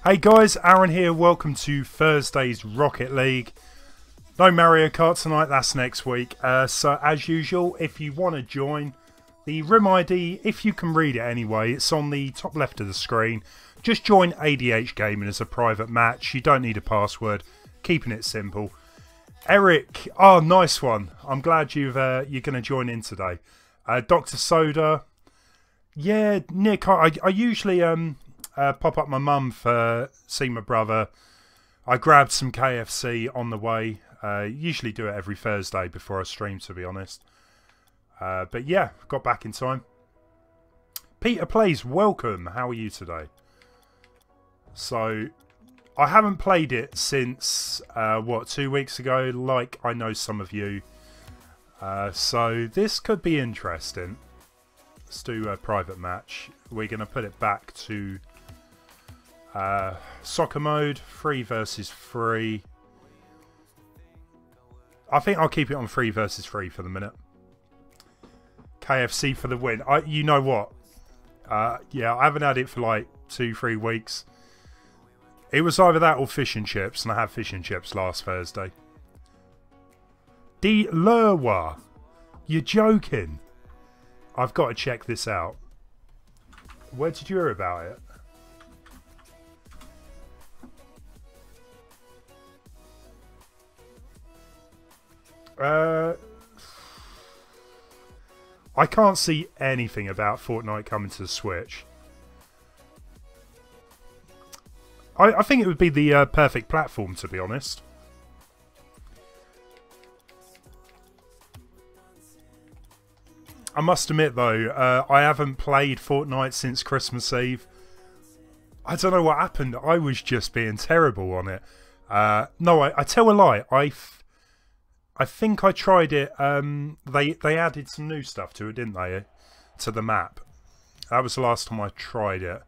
Hey guys, Aaron here. Welcome to Thursday's Rocket League. No Mario Kart tonight, that's next week. So as usual, if you want to join, the room ID, if you can read it anyway, it's on the top left of the screen. Just join ADH Gaming as a private match. You don't need a password. Keeping it simple. Eric, oh nice one. I'm glad you're going to join in today. Dr. Soda, yeah, Nick. I usually pop up my mum for see my brother. I grabbed some KFC on the way. Usually do it every Thursday before I stream, to be honest. But yeah, got back in time. Peter Plays, welcome. How are you today? So, I haven't played it since, what, 2 weeks ago, like I know some of you. So, this could be interesting. Let's do a private match. We're going to put it back to soccer mode, 3 versus 3. I think I'll keep it on 3 versus 3 for the minute. KFC for the win. You know what? Yeah, I haven't had it for like 2-3 weeks. It was either that or fish and chips, and I had fish and chips last Thursday. De Lerwa. You're joking. I've got to check this out. Where did you hear about it? I can't see anything about Fortnite coming to the Switch. I think it would be the perfect platform, to be honest. I must admit, though, I haven't played Fortnite since Christmas Eve. I don't know what happened. I was just being terrible on it. No, I tell a lie. I think I tried it. They added some new stuff to it, didn't they? To the map. That was the last time I tried it.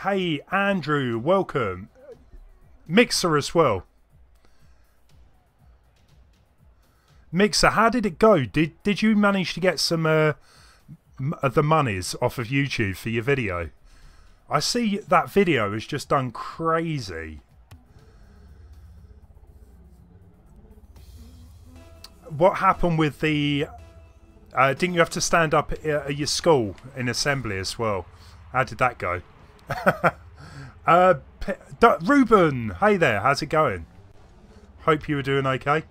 Hey, Andrew, welcome. Mixer as well. Mixer, how did it go? Did you manage to get some the monies off of YouTube for your video? I see that video has just done crazy. What happened with the... didn't you have to stand up at your school in assembly as well? How did that go? Ruben, hey there, how's it going? Hope you were doing okay.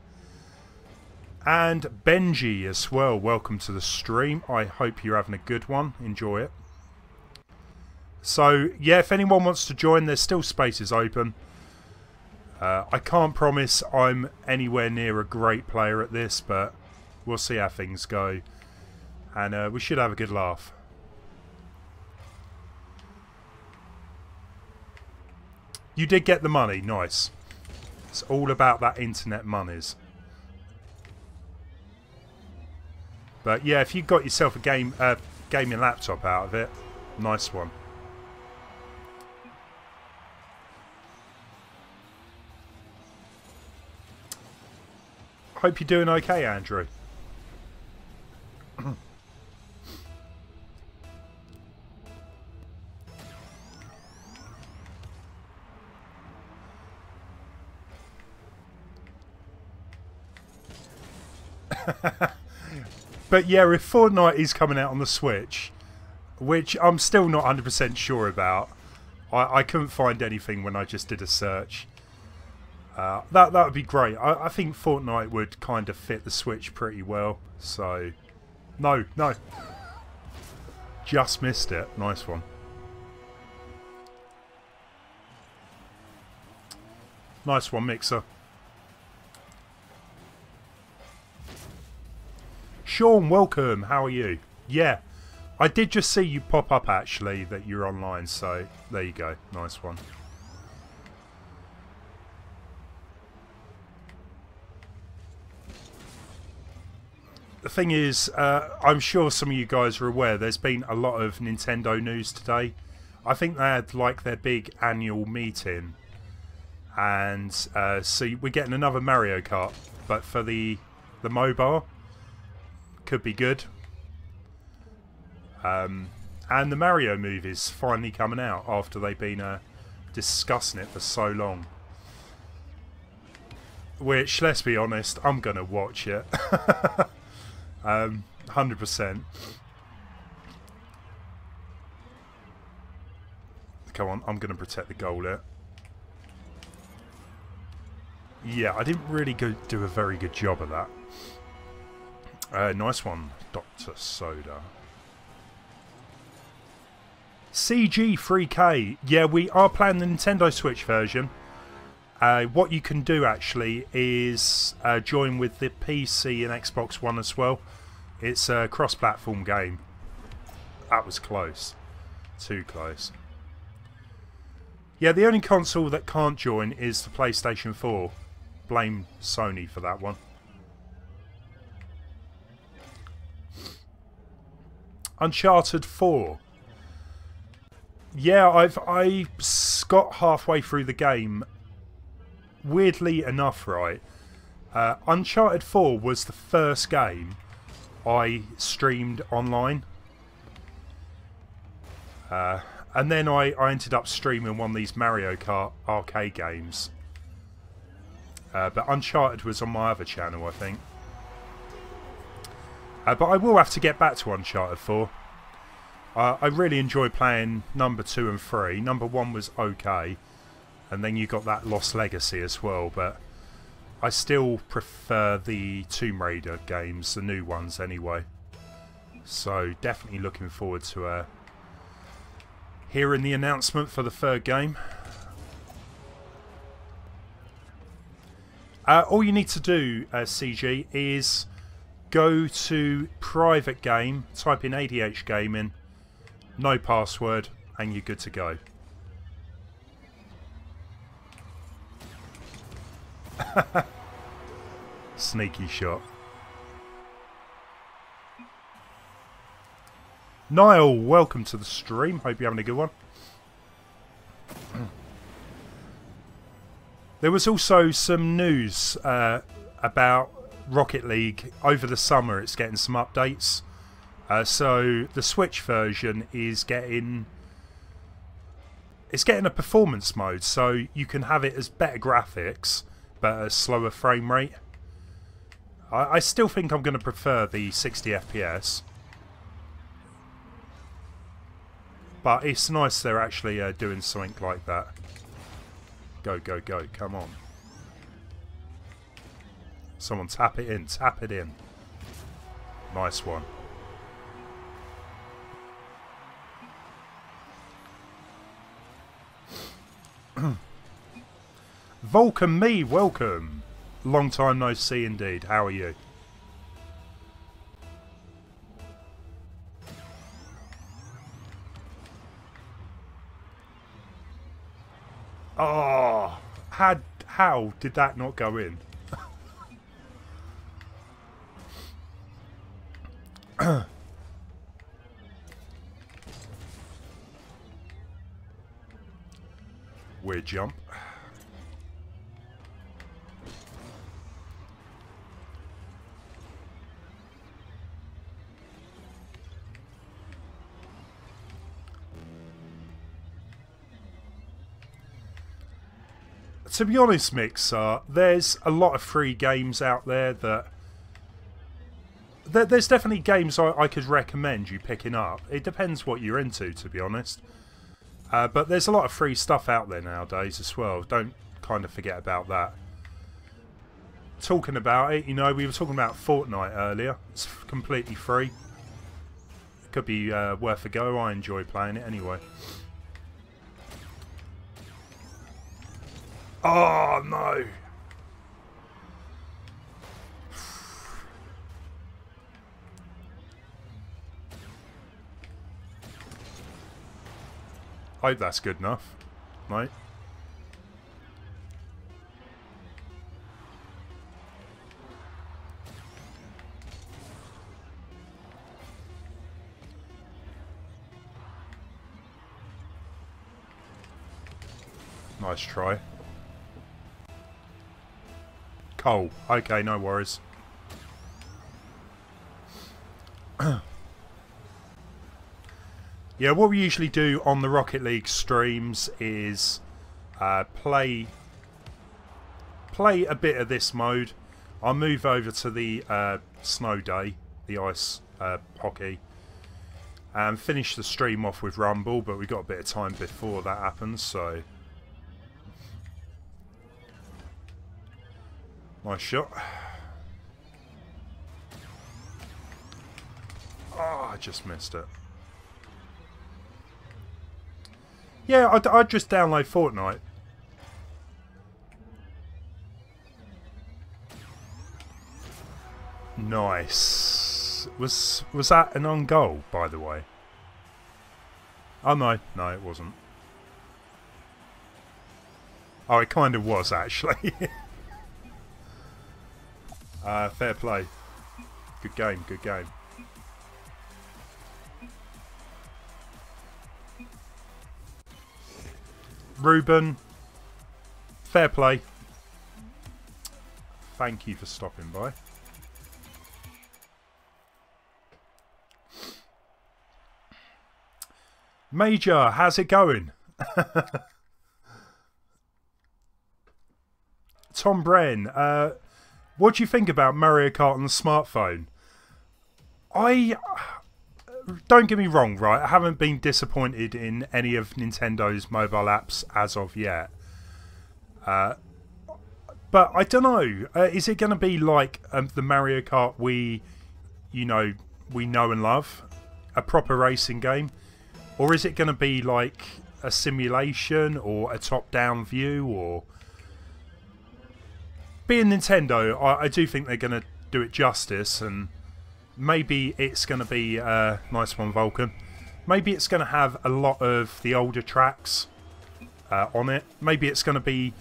And Benji as well, welcome to the stream. I hope you're having a good one. Enjoy it. So, yeah, if anyone wants to join, there's still spaces open. I can't promise I'm anywhere near a great player at this, but we'll see how things go. And we should have a good laugh. You did get the money, nice. It's all about that internet monies. But yeah, if you got yourself a gaming laptop out of it, nice one. Hope you're doing okay, Andrew. But yeah, if Fortnite is coming out on the Switch, which I'm still not 100% sure about, I couldn't find anything when I just did a search. That would be great. I think Fortnite would kind of fit the Switch pretty well. So, no. Just missed it. Nice one. Nice one, Mixer. Sean, welcome. How are you? Yeah, I did just see you pop up actually that you're online. So, there you go. Nice one. The thing is, I'm sure some of you guys are aware there's been a lot of Nintendo news today. I think they had like their big annual meeting. And so we're getting another Mario Kart, but for the mobile. Could be good. And the Mario movie's finally coming out after they've been discussing it for so long. Which, let's be honest, I'm going to watch it. 100%. Come on, I'm going to protect the goal here. Yeah, I didn't really do a very good job of that. Nice one, Dr. Soda. CG 3K. Yeah, we are playing the Nintendo Switch version. What you can do actually is join with the PC and Xbox One as well. It's a cross-platform game. That was close. Too close. Yeah, the only console that can't join is the PlayStation 4. Blame Sony for that one. Uncharted 4. Yeah, I got halfway through the game. Weirdly enough, right, Uncharted 4 was the first game I streamed online. And then I ended up streaming one of these Mario Kart arcade games. But Uncharted was on my other channel, I think. But I will have to get back to Uncharted 4. I really enjoy playing number 2 and 3. Number 1 was okay. And then you got that Lost Legacy as well. But I still prefer the Tomb Raider games, the new ones anyway. So definitely looking forward to hearing the announcement for the third game. All you need to do, CG, is go to private game, type in ADH Gaming, no password, and you're good to go. Sneaky shot. Niall, welcome to the stream. Hope you're having a good one. There was also some news about Rocket League over the summer. It's getting some updates. So the Switch version is getting a performance mode, so you can have it as better graphics but a slower frame rate. I still think I'm going to prefer the 60 FPS, but it's nice they're actually doing something like that. Go, go, go, come on. Someone tap it in, tap it in. Nice one. Vulcan me, welcome. Long time no see indeed. How are you? Oh, how did that not go in? Weird jump. To be honest, Mixer, there's a lot of free games out there that... There's definitely games I could recommend you picking up. It depends what you're into, to be honest. But there's a lot of free stuff out there nowadays as well. Don't kind of forget about that. Talking about it, you know, we were talking about Fortnite earlier. It's completely free. It could be worth a go. I enjoy playing it anyway. Oh, no. I hope that's good enough, mate. Nice try. Cole. Okay, no worries. Yeah, what we usually do on the Rocket League streams is play a bit of this mode. I'll move over to the snow day, the ice hockey, and finish the stream off with Rumble, but we've got a bit of time before that happens, so... Nice shot. Oh, I just missed it. Yeah, I'd just download Fortnite. Nice. Was that an on goal, by the way? Oh no, no, it wasn't. Oh, it kind of was actually. Fair play. Good game, good game. Ruben, fair play. Thank you for stopping by. Major, how's it going? Tom Bren, what do you think about Mario Kart on the smartphone? Don't get me wrong, right? I haven't been disappointed in any of Nintendo's mobile apps as of yet. But I don't know. Is it going to be like the Mario Kart we know and love? A proper racing game? Or is it going to be like a simulation or a top-down view? Or being Nintendo, I do think they're going to do it justice, and maybe it's going to be nice one, Vulcan. Maybe it's going to have a lot of the older tracks on it. Maybe it's going to be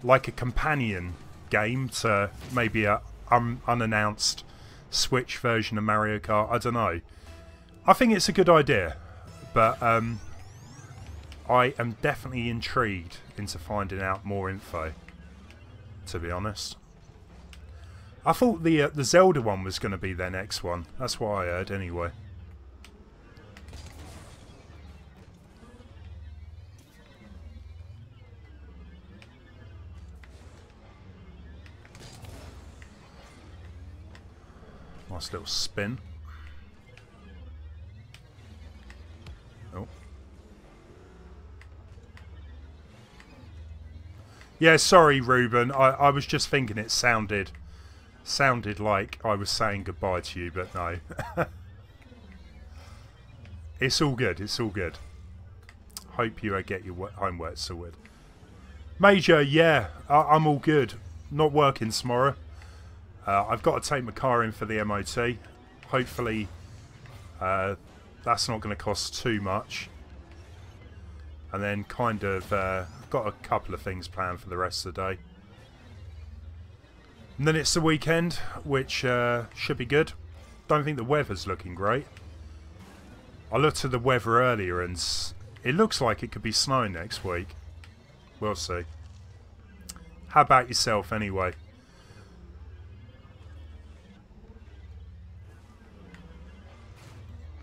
like a companion game to maybe a unannounced Switch version of Mario Kart. I don't know. I think it's a good idea. But I am definitely intrigued into finding out more info, to be honest. I thought the Zelda one was going to be their next one. That's what I heard anyway. Nice little spin. Oh. Yeah, sorry, Ruben. I was just thinking it sounded like I was saying goodbye to you, but no. It's all good. It's all good. Hope you get your homework sorted. Major, yeah, I'm all good. Not working tomorrow. I've got to take my car in for the MOT. Hopefully, that's not going to cost too much. And then kind of got a couple of things planned for the rest of the day. And then it's the weekend, which should be good. Don't think the weather's looking great. I looked at the weather earlier and it looks like it could be snowing next week. We'll see. How about yourself anyway?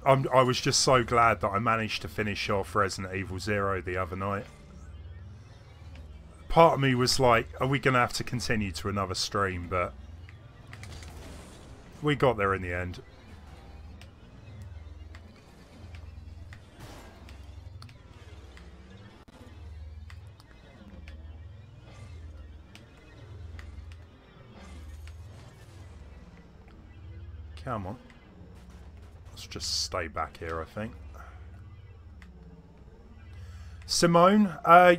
I was just so glad that I managed to finish off Resident Evil 0 the other night. Part of me was like, are we going to have to continue to another stream? But we got there in the end. Come on. Let's just stay back here, I think. Simone,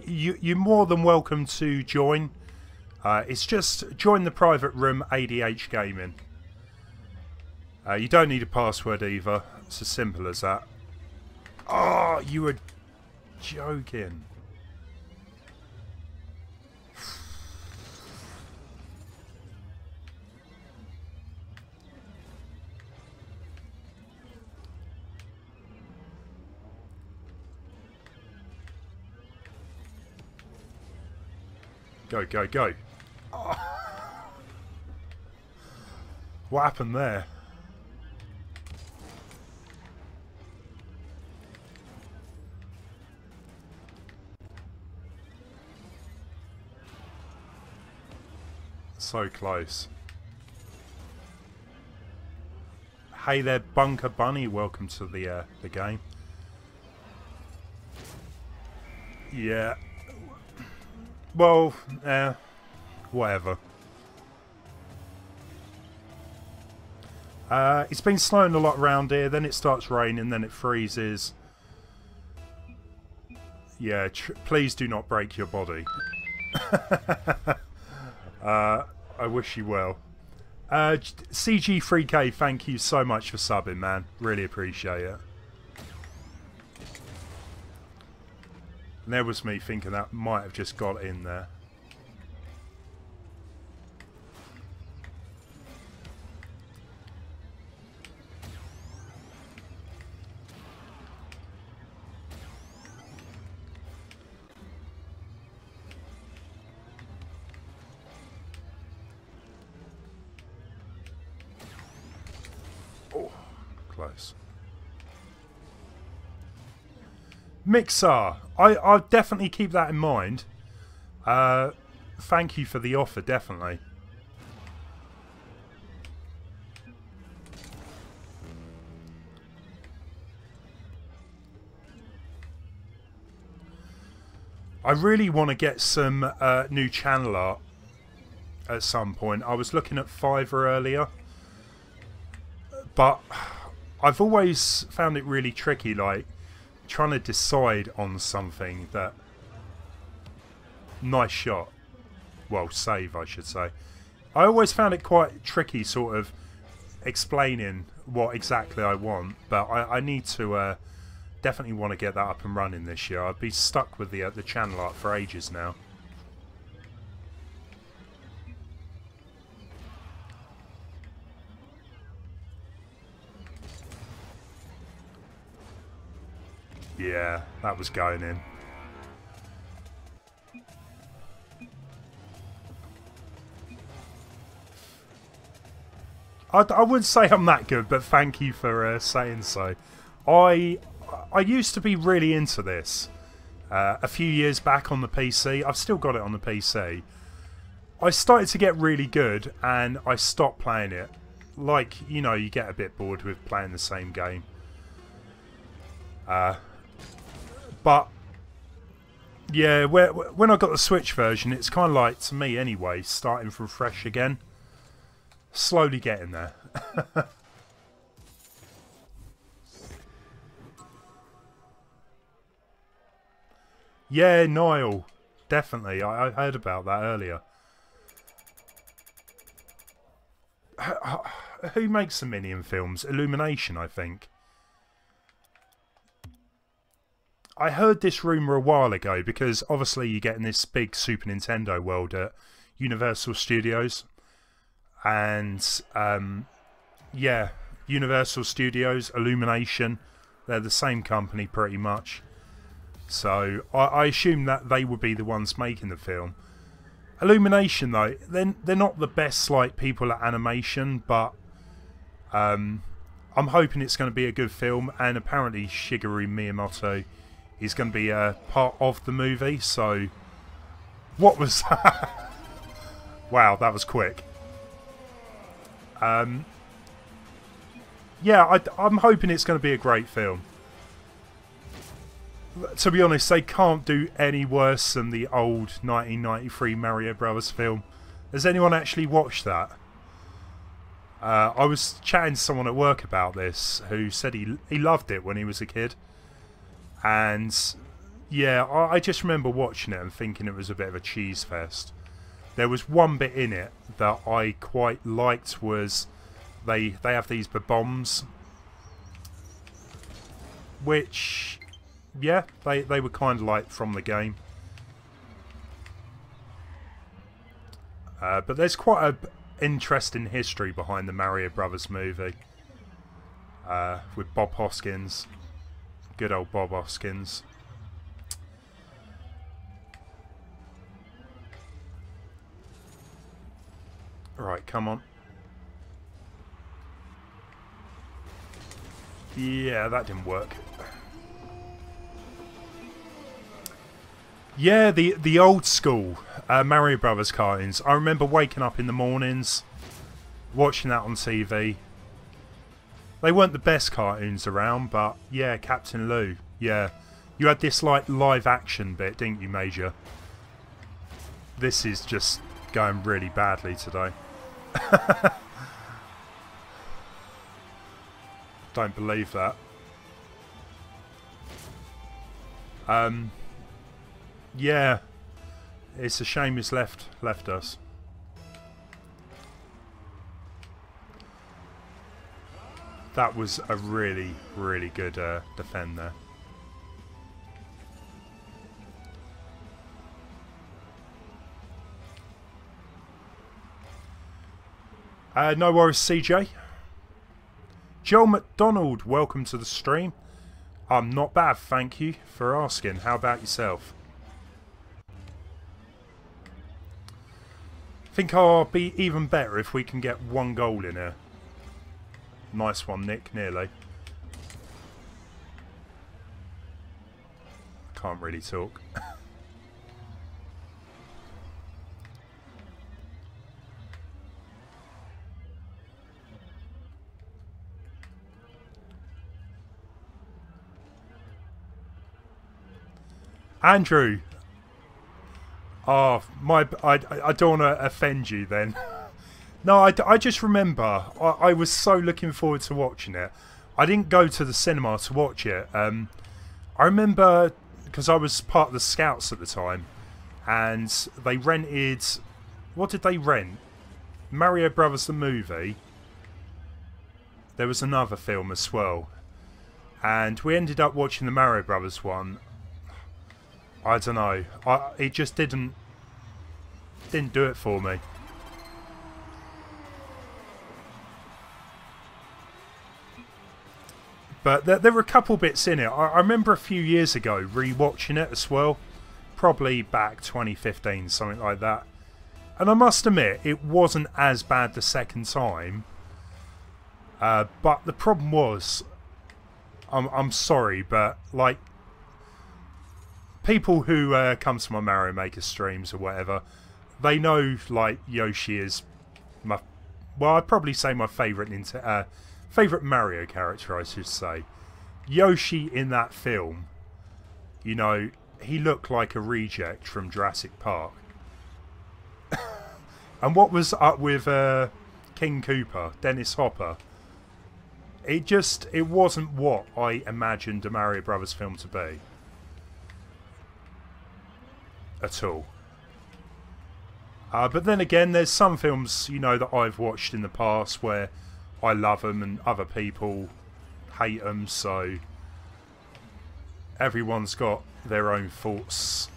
you're more than welcome to join. It's just join the private room ADH Gaming. You don't need a password either. It's as simple as that. Oh, you were joking. Go, go, go. Oh. What happened there? So close. Hey there, Bunker Bunny. Welcome to the game. Yeah. Well, whatever. It's been snowing a lot around here, then it starts raining, then it freezes. Yeah, please do not break your body. I wish you well. CG3K, thank you so much for subbing, man. Really appreciate it. And there was me thinking that might have just got in there. Close. Mixer, I'll definitely keep that in mind. Thank you for the offer, definitely. I really want to get some new channel art at some point. I was looking at Fiverr earlier, but I've always found it really tricky, like trying to decide on something that... Nice shot. Well, save, I should say. I always found it quite tricky sort of explaining what exactly I want, but I need to definitely want to get that up and running this year. I've been stuck with the channel art for ages now. Yeah, that was going in. I wouldn't say I'm that good, but thank you for saying so. I used to be really into this a few years back on the PC. I've still got it on the PC. I started to get really good, and I stopped playing it. Like, you know, you get a bit bored with playing the same game. But yeah, when I got the Switch version, it's kind of like, to me anyway, starting from fresh again. Slowly getting there. Yeah, Niall. Definitely. I heard about that earlier. Who makes the Minion films? Illumination, I think. I heard this rumour a while ago because obviously you're getting this big Super Nintendo world at Universal Studios. And, yeah, Universal Studios, Illumination, they're the same company pretty much. So I assume that they would be the ones making the film. Illumination, though, they're not the best like people at animation, but I'm hoping it's going to be a good film. And apparently Shigeru Miyamoto is going to be a part of the movie. So what was that? Wow, that was quick. Yeah, I'm hoping it's going to be a great film. To be honest, they can't do any worse than the old 1993 Mario Brothers film. Has anyone actually watched that? I was chatting to someone at work about this who said he loved it when he was a kid. And yeah, I just remember watching it and thinking it was a bit of a cheese fest. There was one bit in it that I quite liked, was they have these bombs, which, yeah, they were kind of like from the game. But there's quite an interesting history behind the Mario Brothers movie, with Bob Hoskins, good old Bob Hoskins. Right, come on. Yeah, that didn't work. Yeah, the old school Mario Brothers cartoons. I remember waking up in the mornings, watching that on TV. They weren't the best cartoons around, but yeah, Captain Lou. Yeah, you had this like live action bit, didn't you, Major? This is just going really badly today. Don't believe that. Yeah, it's a shame he's left us. That was a really, really good defend there. No worries, CJ. Joel McDonald, welcome to the stream. I'm not bad, thank you for asking. How about yourself? Think I'll be even better if we can get one goal in here. Nice one, Nick, nearly. Can't really talk. Andrew. Oh, I don't want to offend you then. No, I just remember I was so looking forward to watching it. I didn't go to the cinema to watch it. I remember because I was part of the Scouts at the time, and they rented. What did they rent? Mario Brothers the movie. There was another film as well, and we ended up watching the Mario Brothers one. I don't know. It just didn't do it for me. But there were a couple bits in it. I remember a few years ago re-watching it as well. Probably back 2015, something like that. And I must admit, it wasn't as bad the second time. But the problem was, I'm sorry, but like, people who come to my Mario Maker streams or whatever, they know like Yoshi is my, well, I'd probably say my favourite Mario character, I should say. Yoshi in that film, you know, he looked like a reject from Jurassic Park. And what was up with King Koopa, Dennis Hopper? It wasn't what I imagined a Mario Brothers film to be. At all. But then again, there's some films, you know, that I've watched in the past where I love them and other people hate them, so everyone's got their own thoughts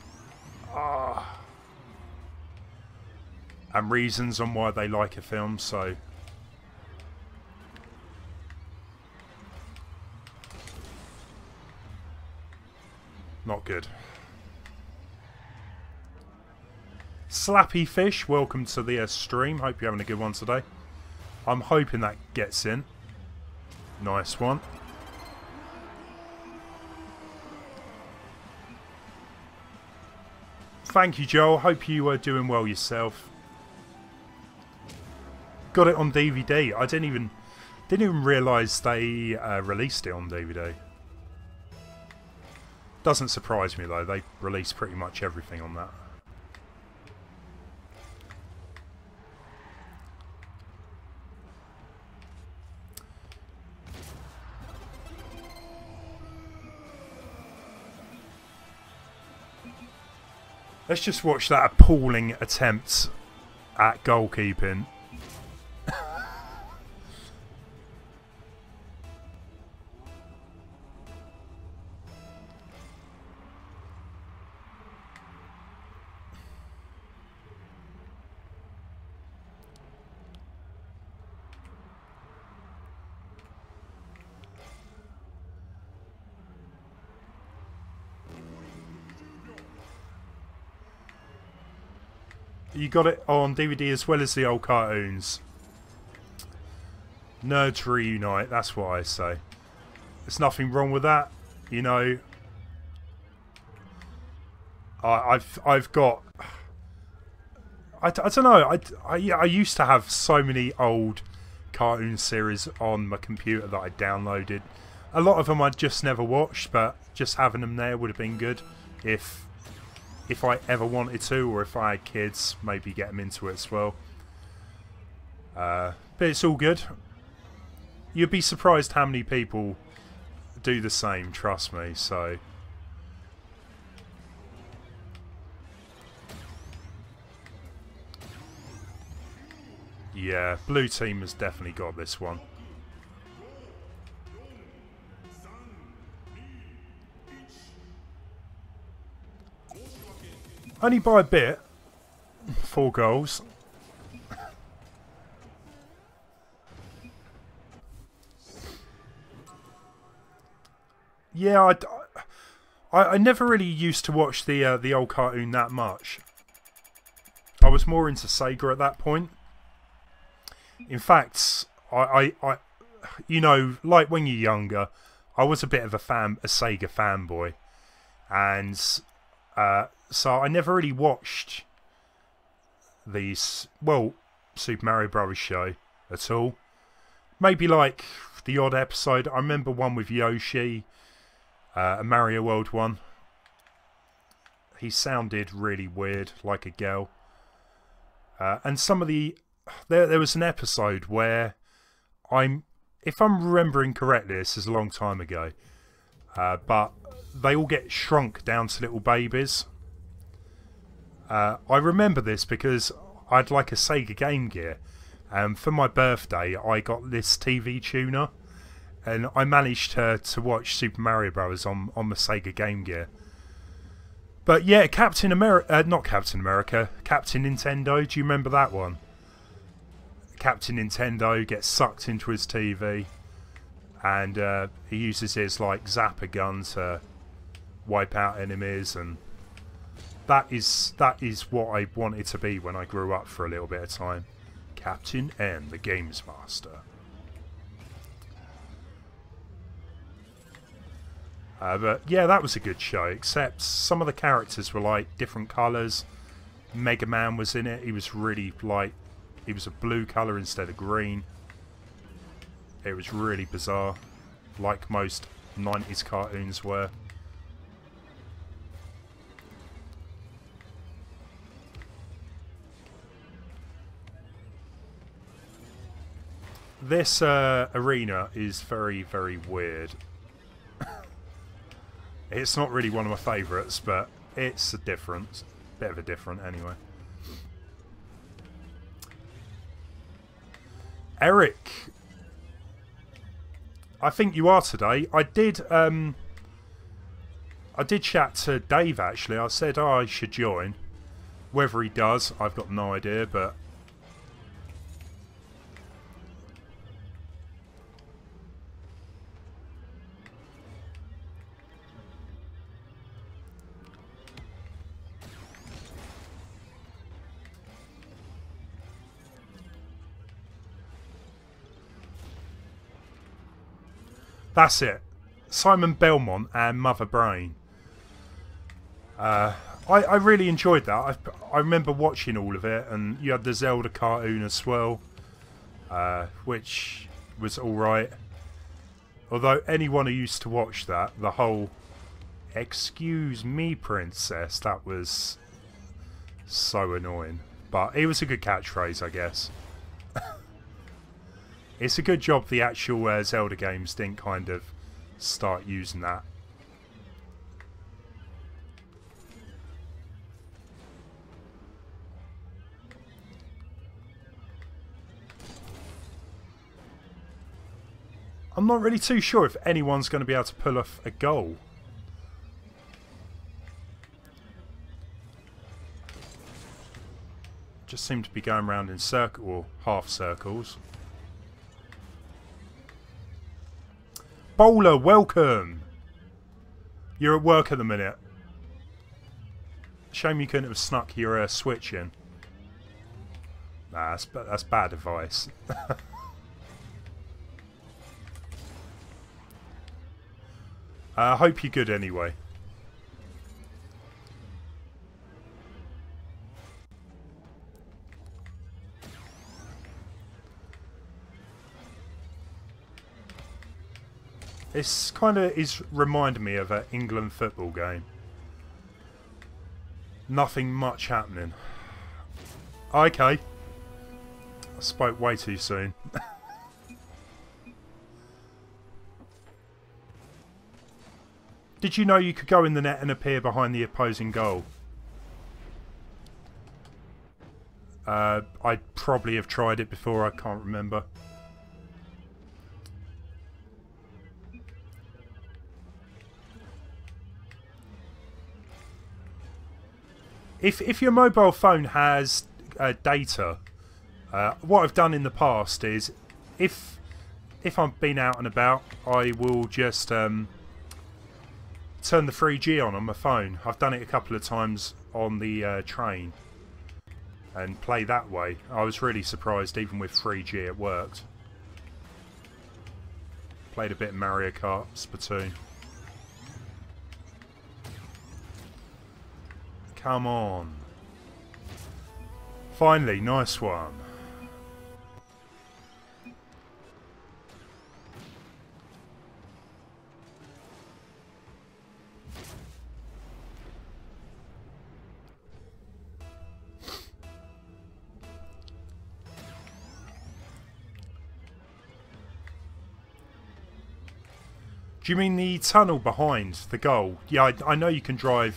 and reasons on why they like a film, so not good. Slappy Fish, welcome to the stream. Hope you're having a good one today. I'm hoping that gets in. Nice one. Thank you, Joel. Hope you are doing well yourself. Got it on DVD. I didn't even realise they released it on DVD. Doesn't surprise me though. They release pretty much everything on that. Let's just watch that appalling attempt at goalkeeping. You got it on DVD as well as the old cartoons. Nerds reunite, that's what I say. There's nothing wrong with that, you know. I've got. I don't know. I used to have so many old cartoon series on my computer that I downloaded. A lot of them I'd just never watched, but just having them there would have been good if I ever wanted to, or if I had kids, maybe get them into it as well. But it's all good. You'd be surprised how many people do the same, trust me, so... Yeah, blue team has definitely got this one. Only by a bit. 4 goals. Yeah, I never really used to watch the old cartoon that much. I was more into Sega at that point. In fact, I you know, like when you're younger, I was a bit of a Sega fanboy, and so I never really watched these, well, Super Mario Bros. Show at all. Maybe like the odd episode. I remember one with Yoshi, a Mario World one. He sounded really weird, like a girl. And some of the... There was an episode where if I'm remembering correctly, this is a long time ago, but they all get shrunk down to little babies. I remember this because I'd like a Sega Game Gear, and for my birthday I got this TV tuner, and I managed to watch Super Mario Bros. On the Sega Game Gear. But yeah, Captain America, not Captain America, Captain Nintendo, do you remember that one? Captain Nintendo gets sucked into his TV, and he uses his like zapper gun to wipe out enemies, and that is what I wanted to be when I grew up for a little bit of time. Captain N, the Games Master. But yeah, that was a good show, except some of the characters were like different colours. Mega Man was in it. He was really like, he was a blue colour instead of green. It was really bizarre, like most 90s cartoons were. This arena is very, very weird. It's not really one of my favourites, but it's a different, bit of a different anyway. Eric, I think you are today. I did chat to Dave actually. I said, oh, I should join. Whether he does, I've got no idea, but that's it. Simon Belmont and Mother Brain. I really enjoyed that. I remember watching all of it, and you had the Zelda cartoon as well, which was alright. Although anyone who used to watch that, the whole "Excuse me, princess," that was so annoying. But it was a good catchphrase, I guess. It's a good job the actual Zelda games didn't kind of start using that. I'm not really too sure if anyone's going to be able to pull off a goal. Just seem to be going around in circle or half circles. Bowler, welcome! You're at work at the minute. Shame you couldn't have snuck your switch in. Nah, that's bad advice. I hope you're good anyway. It's kind of is reminding me of an England football game. Nothing much happening. Okay. I spoke way too soon. Did you know you could go in the net and appear behind the opposing goal? I'd probably have tried it before, I can't remember. If your mobile phone has data, what I've done in the past is, if I've been out and about, I will just turn the 3G on my phone. I've done it a couple of times on the train and play that way. I was really surprised, even with 3G it worked. Played a bit of Mario Kart, Splatoon. Come on. Finally, nice one. Do you mean the tunnel behind the goal? Yeah, I know you can drive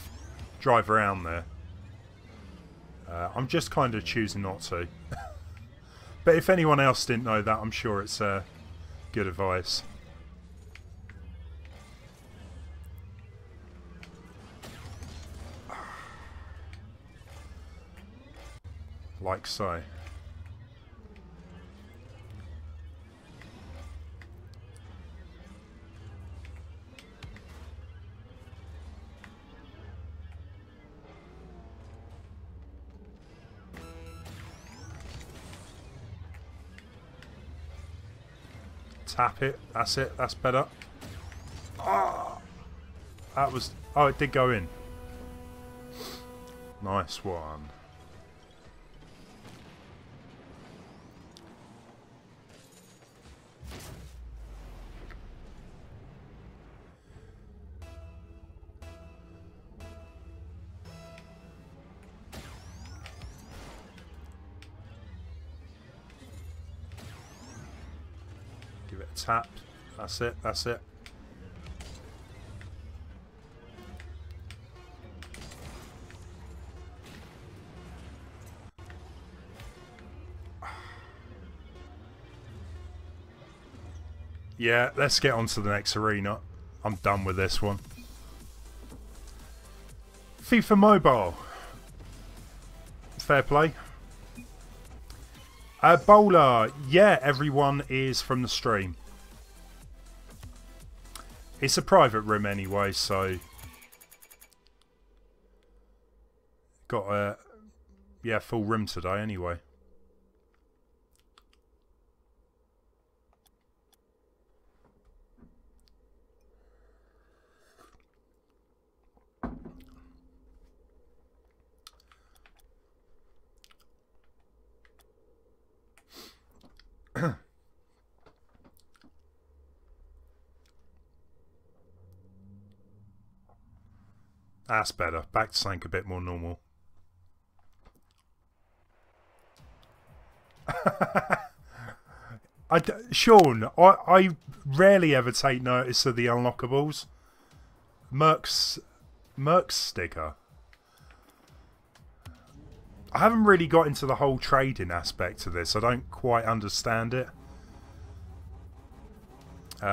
around there. I'm just kind of choosing not to. But if anyone else didn't know that, I'm sure it's good advice. Like so. Tap it. That's it. That's better. Oh, that was... Oh, it did go in. Nice one. Give it a tap. That's it. That's it. Yeah, let's get on to the next arena. I'm done with this one. FIFA Mobile. Fair play. Bowler. Yeah, everyone is from the stream. It's a private room anyway, so... Got a... Yeah, full room today anyway. That's better. Back to something a bit more normal. Sean, I rarely ever take notice of the unlockables. Merc's sticker. I haven't really got into the whole trading aspect of this. I don't quite understand it.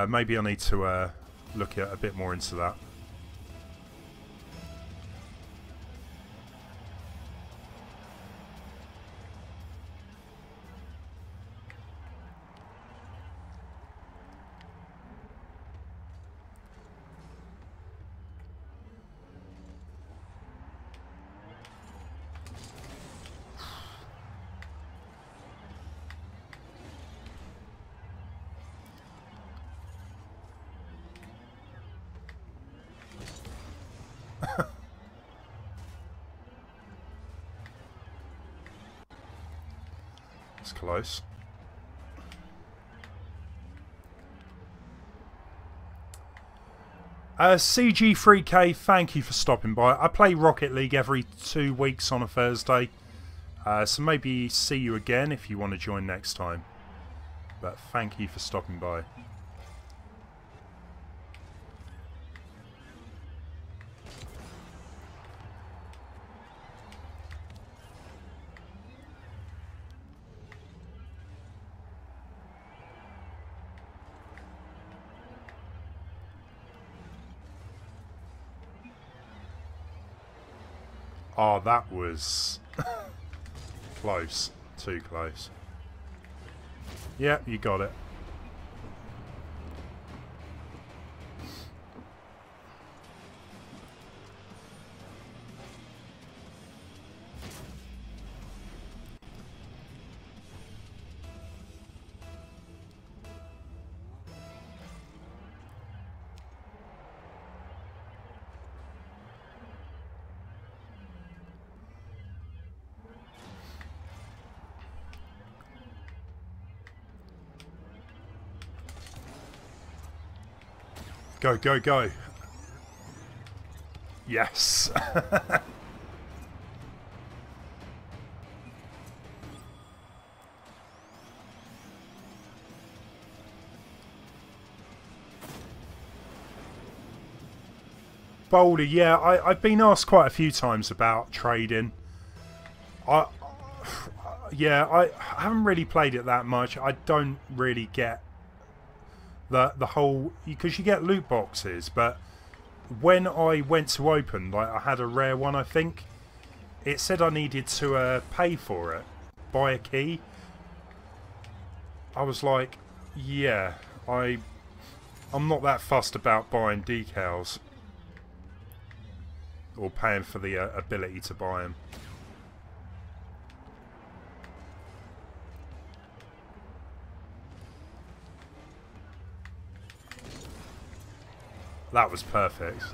Maybe I need to look at a bit more into that. It's close. CG3K, thank you for stopping by. I play Rocket League every 2 weeks on a Thursday. So maybe see you again if you want to join next time. But thank you for stopping by. Oh, that was close. Too close. Yeah, you got it. Go, go, go. Yes. Boulder, yeah, I've been asked quite a few times about trading. Yeah, I haven't really played it that much. I don't really get the whole, because you get loot boxes, but when I went to open, like I had a rare one, I think it said I needed to pay for it, buy a key. I was like, yeah, I'm not that fussed about buying decals or paying for the ability to buy them. That was perfect.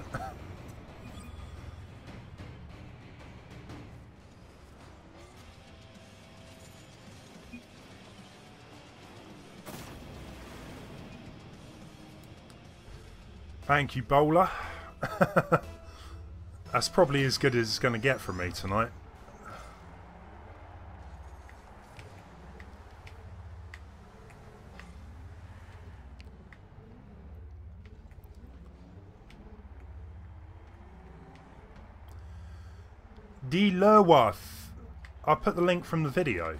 Thank you, Bowler. That's probably as good as it's going to get from me tonight. D. Lerworth. I'll put the link from the video.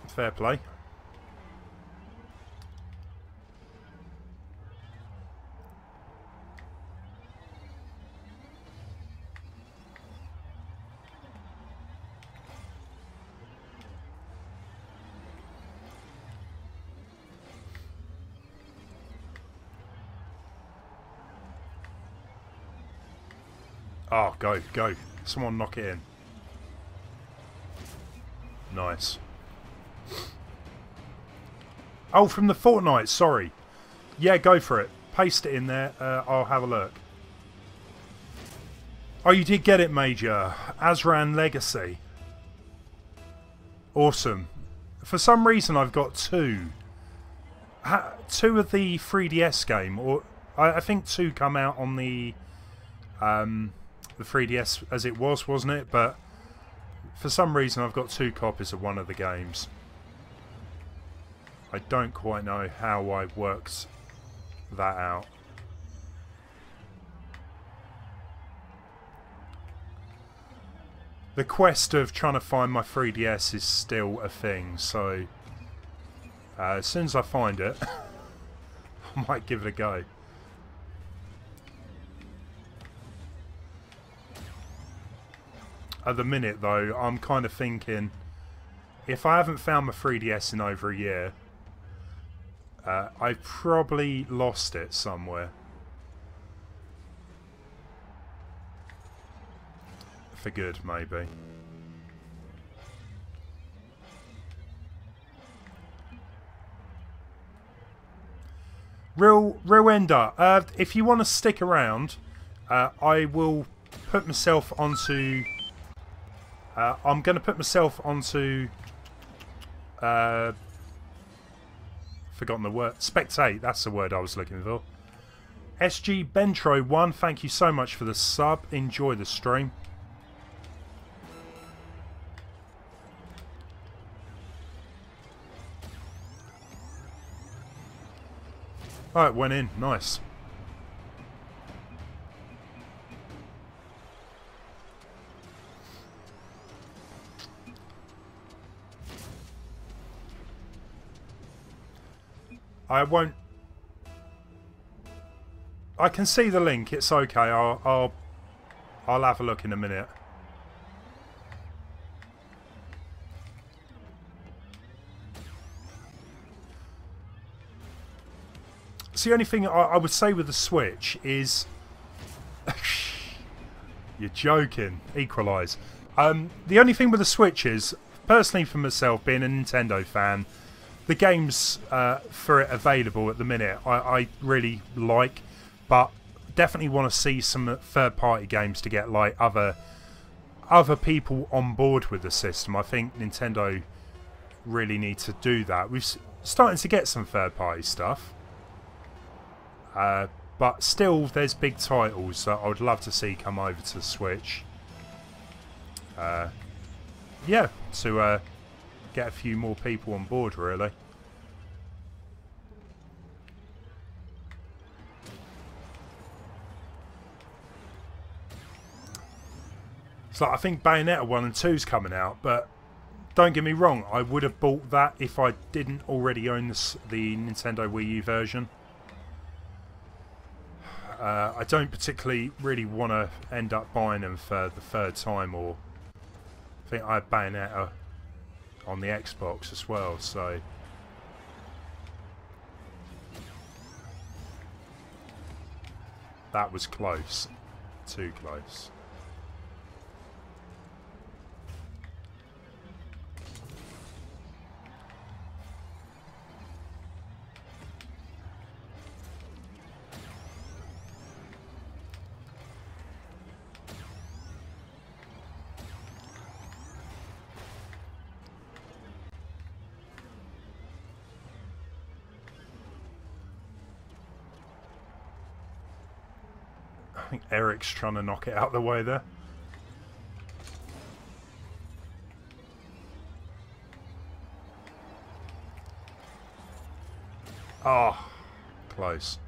Fair play. Oh, go, go. Someone knock it in. Nice. Oh, from the Fortnite, sorry. Yeah, go for it. Paste it in there. I'll have a look. Oh, you did get it, Major. Azran Legacy. Awesome. For some reason, I've got two. Two of the 3DS game. Or I think two come out on the 3DS as it was, wasn't it? But for some reason I've got two copies of one of the games. I don't quite know how I worked that out. The quest of trying to find my 3DS is still a thing, so as soon as I find it I might give it a go. At the minute, though, I'm kind of thinking, if I haven't found my 3DS in over a year, I've probably lost it somewhere. For good, maybe. Real Ender, if you want to stick around, I will put myself onto... I'm going to put myself onto forgotten the word. Spectate, that's the word I was looking for. SG Bentro 1, thank you so much for the sub. Enjoy the stream. Oh, it went in. Nice. I won't... I can see the link. It's okay. I'll have a look in a minute. So the only thing I would say with the Switch is... You're joking. Equalise. The only thing with the Switch is, personally for myself, being a Nintendo fan, the games for it available at the minute I really like, but definitely want to see some third-party games to get like other people on board with the system. I think Nintendo really need to do that. We're starting to get some third-party stuff. But still, there's big titles that I would love to see come over to the Switch. Yeah, to get a few more people on board, really. So I think Bayonetta 1 and 2's coming out, but don't get me wrong, I would have bought that if I didn't already own the Nintendo Wii U version. I don't particularly really want to end up buying them for the third time, or I think I had Bayonetta on the Xbox as well, so that was close. Too close. I think Eric's trying to knock it out of the way there. Oh, close.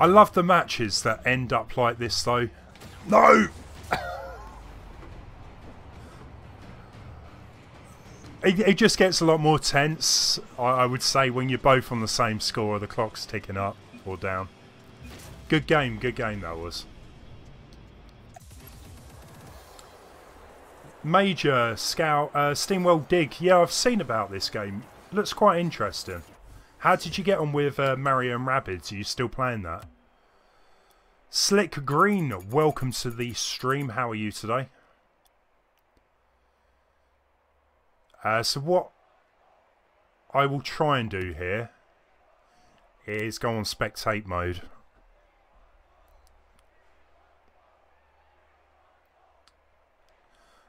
I love the matches that end up like this though. No! It just gets a lot more tense, I would say, when you're both on the same score, the clock's ticking up or down. Good game that was. Majorskalle, Steamworld Dig. Yeah, I've seen about this game. Looks quite interesting. How did you get on with Mario and Rabbids? Are you still playing that? Slick Green, welcome to the stream. How are you today? So what I will try and do here is go on spectate mode.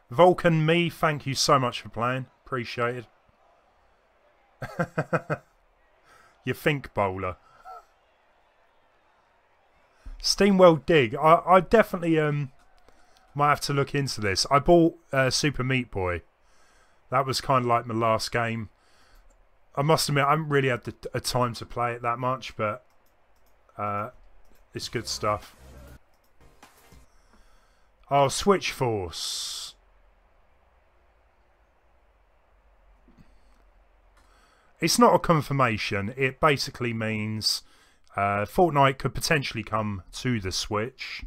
Vulcan Me, thank you so much for playing. Appreciate it. You think, bowler. Steamworld Dig. I definitely might have to look into this. I bought Super Meat Boy. That was kind of like my last game. I must admit, I haven't really had a time to play it that much, but it's good stuff. Oh, Switch Force. It's not a confirmation. It basically means Fortnite could potentially come to the Switch.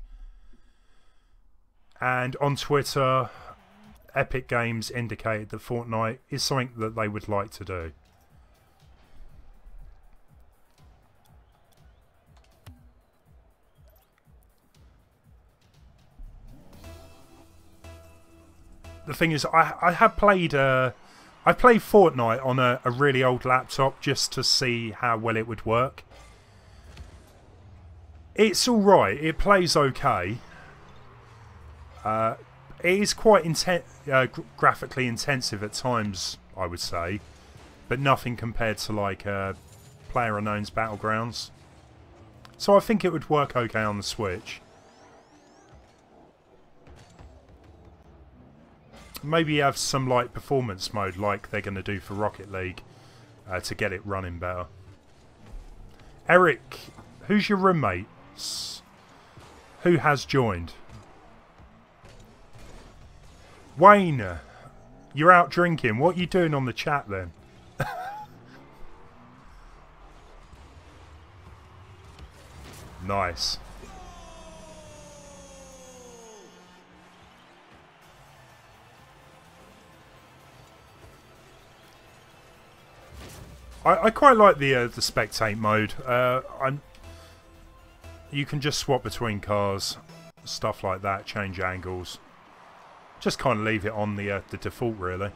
And on Twitter, Epic Games indicated that Fortnite is something that they would like to do. The thing is, I have played I played Fortnite on a really old laptop just to see how well it would work. It's alright, it plays okay. It is quite graphically intensive at times, I would say, but nothing compared to like PlayerUnknown's Battlegrounds. So I think it would work okay on the Switch. Maybe have some like performance mode like they're going to do for Rocket League to get it running better. Eric, who's your roommate? Who has joined? Wayne, you're out drinking. What are you doing on the chat then? Nice. I quite like the spectate mode. You can just swap between cars, stuff like that, change angles. Just kind of leave it on the default, really.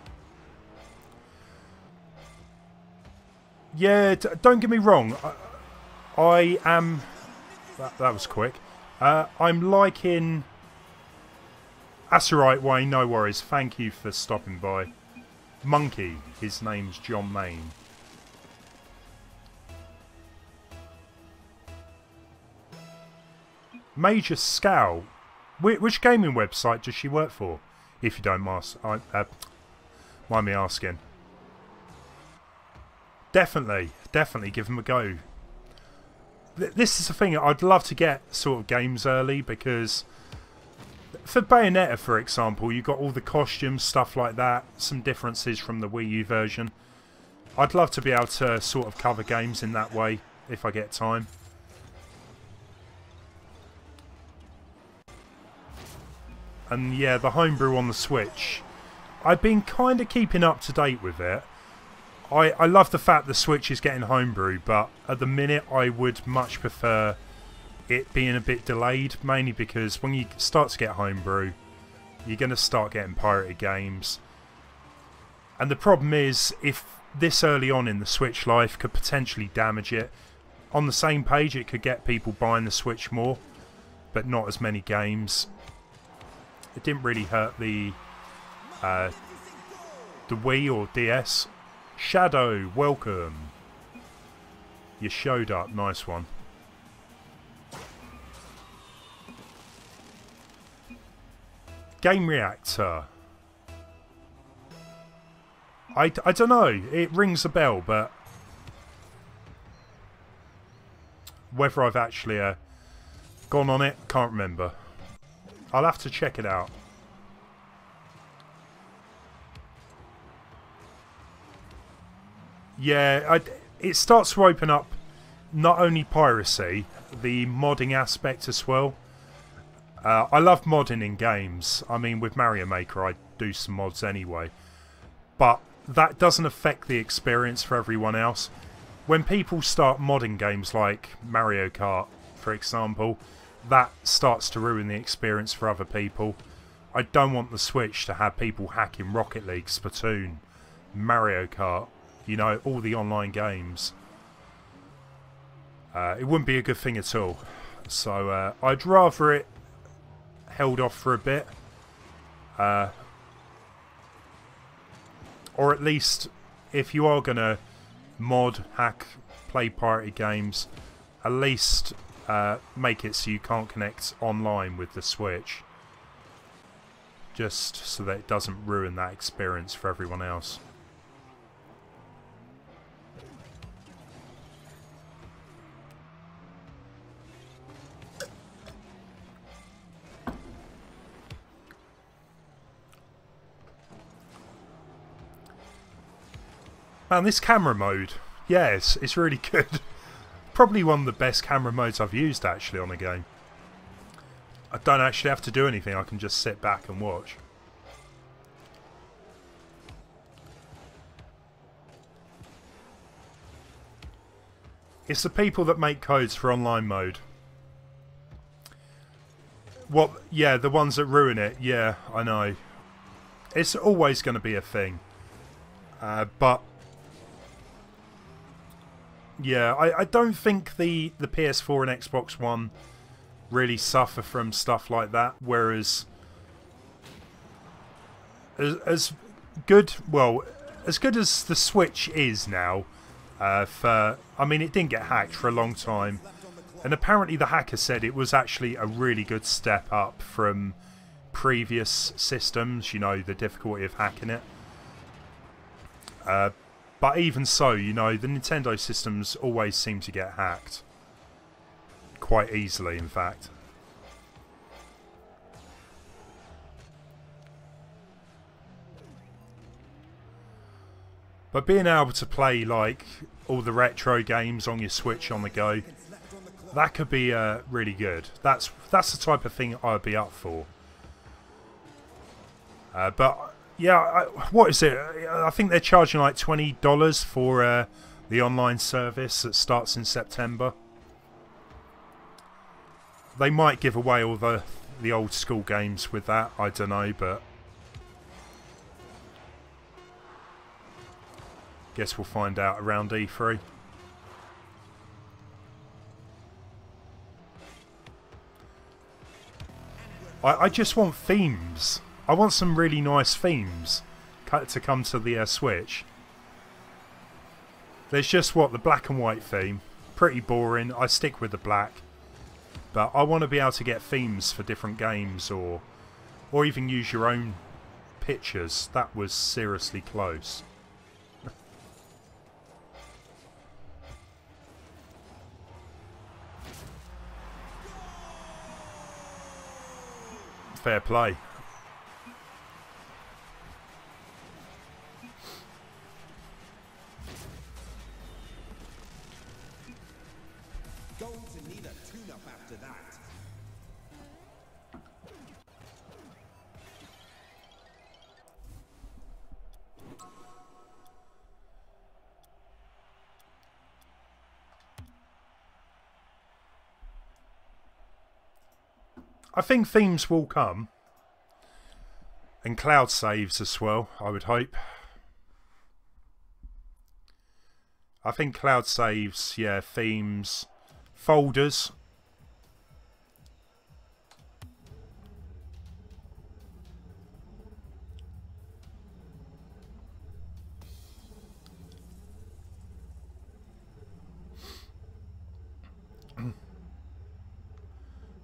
Yeah, don't get me wrong. I am... That was quick. I'm liking... That's alright, Wayne, no worries. Thank you for stopping by. Monkey, his name's John Main. Majorskalle. Which gaming website does she work for? If you don't mind me asking. Definitely give them a go. This is the thing, I'd love to get sort of games early, because for Bayonetta, for example, you got all the costumes, stuff like that, some differences from the Wii U version. I'd love to be able to sort of cover games in that way if I get time. And yeah, the homebrew on the Switch, I've been kind of keeping up to date with it. I love the fact the Switch is getting homebrew, but at the minute I would much prefer it being a bit delayed, mainly because when you start to get homebrew, you're going to start getting pirated games. And the problem is, if this early on in the Switch life could potentially damage it, on the same page it could get people buying the Switch more, but not as many games. It didn't really hurt the Wii or DS. Shadow, welcome. You showed up, nice one. Game Reactor. I don't know, it rings a bell, but whether I've actually gone on it, can't remember. I'll have to check it out. Yeah, it starts to open up not only piracy, the modding aspect as well. I love modding in games. I mean, with Mario Maker I do some mods anyway. But that doesn't affect the experience for everyone else. When people start modding games like Mario Kart, for example, that starts to ruin the experience for other people. I don't want the Switch to have people hacking Rocket League, Splatoon, Mario Kart, you know, all the online games. It wouldn't be a good thing at all. So I'd rather it held off for a bit. Or at least, if you are going to mod, hack, play pirated games, at least make it so you can't connect online with the Switch. Just so that it doesn't ruin that experience for everyone else. Man, this camera mode, yes, it's really good. Probably one of the best camera modes I've used actually on a game. I don't actually have to do anything, I can just sit back and watch. It's the people that make codes for online mode. What? Yeah, the ones that ruin it, yeah, I know. It's always going to be a thing. But yeah, I don't think the PS4 and Xbox One really suffer from stuff like that, whereas as good, well, as good as the Switch is now, I mean, it didn't get hacked for a long time, and apparently the hacker said it was actually a really good step up from previous systems, you know, the difficulty of hacking it. But even so, you know, the Nintendo systems always seem to get hacked. Quite easily, in fact. But being able to play, like, all the retro games on your Switch on the go, that could be really good. That's the type of thing I'd be up for. But, yeah, what is it? I think they're charging like $20 for the online service that starts in September. They might give away all the old school games with that, I don't know, but guess we'll find out around E3. I just want themes. I want some really nice themes to come to the Switch. There's just the black and white theme. Pretty boring. I stick with the black. But I want to be able to get themes for different games, or even use your own pictures. That was seriously close. Fair play. Going to need a tune-up after that. I think themes will come. And cloud saves as well, I would hope. I think cloud saves, yeah, themes, folders.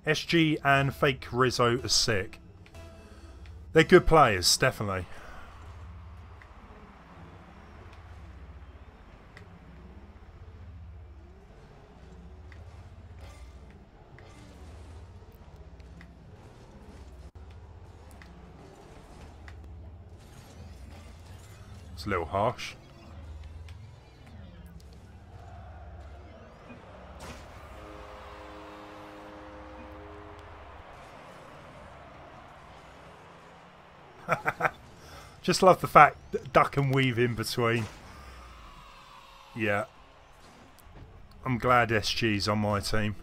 SG and fake Rizzo are sick. They're good players, definitely. It's a little harsh. Just love the fact that duck and weave in between. Yeah. I'm glad SG's on my team.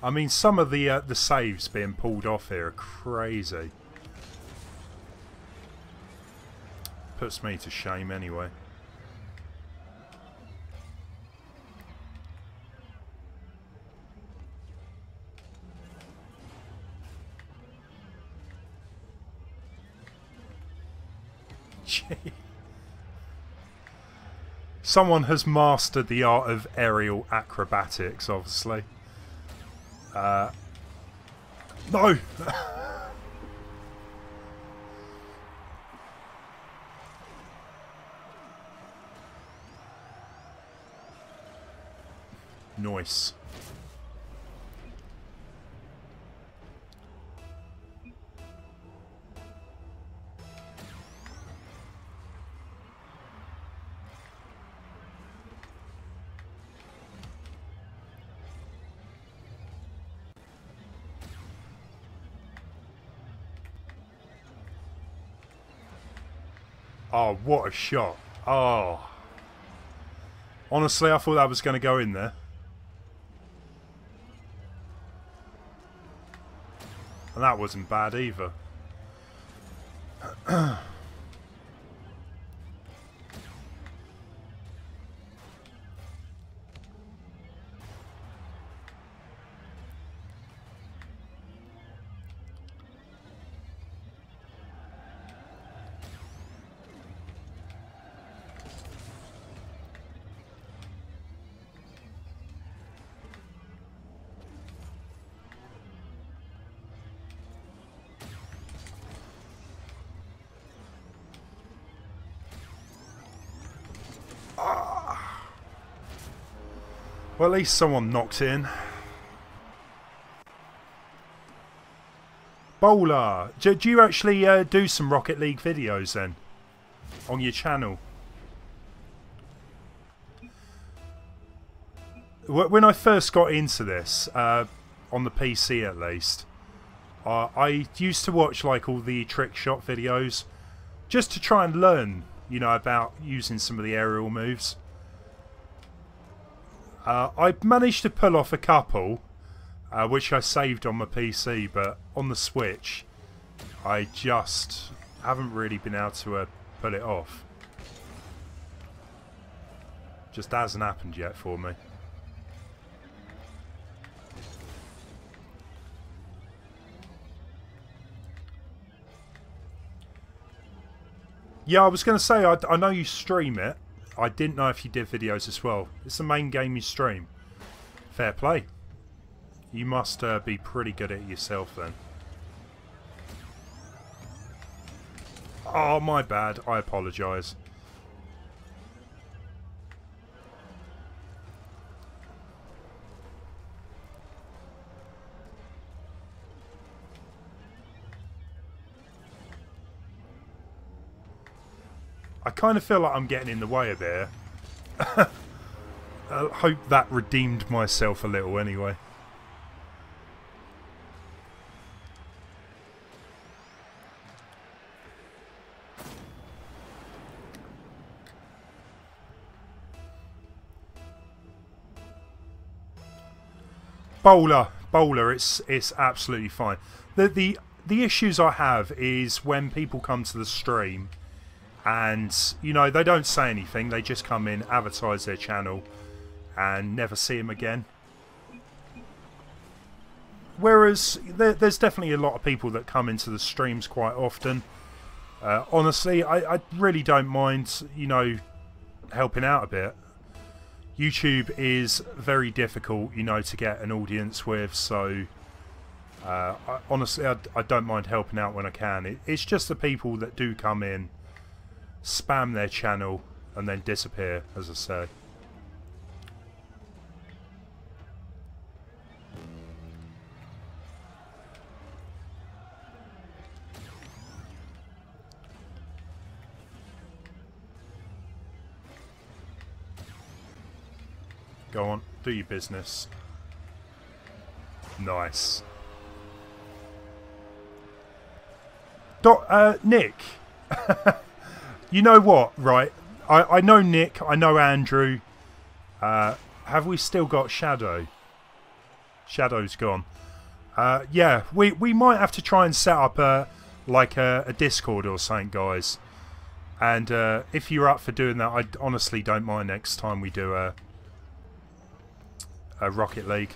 I mean, some of the saves being pulled off here are crazy. Puts me to shame anyway. Gee. Someone has mastered the art of aerial acrobatics, obviously. No! Nice. Oh, what a shot. Oh. Honestly, I thought that was going to go in there. And that wasn't bad either. Well, at least someone knocked in. Bowler! Do you actually do some Rocket League videos then? On your channel? When I first got into this, on the PC at least, I used to watch like all the trick shot videos just to try and learn, you know, about using some of the aerial moves. I managed to pull off a couple, which I saved on my PC, but on the Switch, I just haven't really been able to pull it off. Just hasn't happened yet for me. Yeah, I was going to say, I know you stream it. I didn't know if you did videos as well. It's the main game you stream. Fair play. You must be pretty good at it yourself then. Oh, my bad. I apologise. I kind of feel like I'm getting in the way a bit. I hope that redeemed myself a little anyway. Bowler, it's absolutely fine. The issues I have is when people come to the stream and, you know, they don't say anything. They just come in, advertise their channel, and never see them again. Whereas, there's definitely a lot of people that come into the streams quite often. Honestly, I really don't mind, you know, helping out a bit. YouTube is very difficult, you know, to get an audience with, so... honestly, I don't mind helping out when I can. It's just the people that do come in, spam their channel and then disappear, as I say. Go on, do your business. Nice. Nick. You know what, right? I know Nick, I know Andrew. Have we still got Shadow? Shadow's gone. Yeah, we might have to try and set up a Discord or something, guys. And if you're up for doing that, I honestly don't mind next time we do a Rocket League.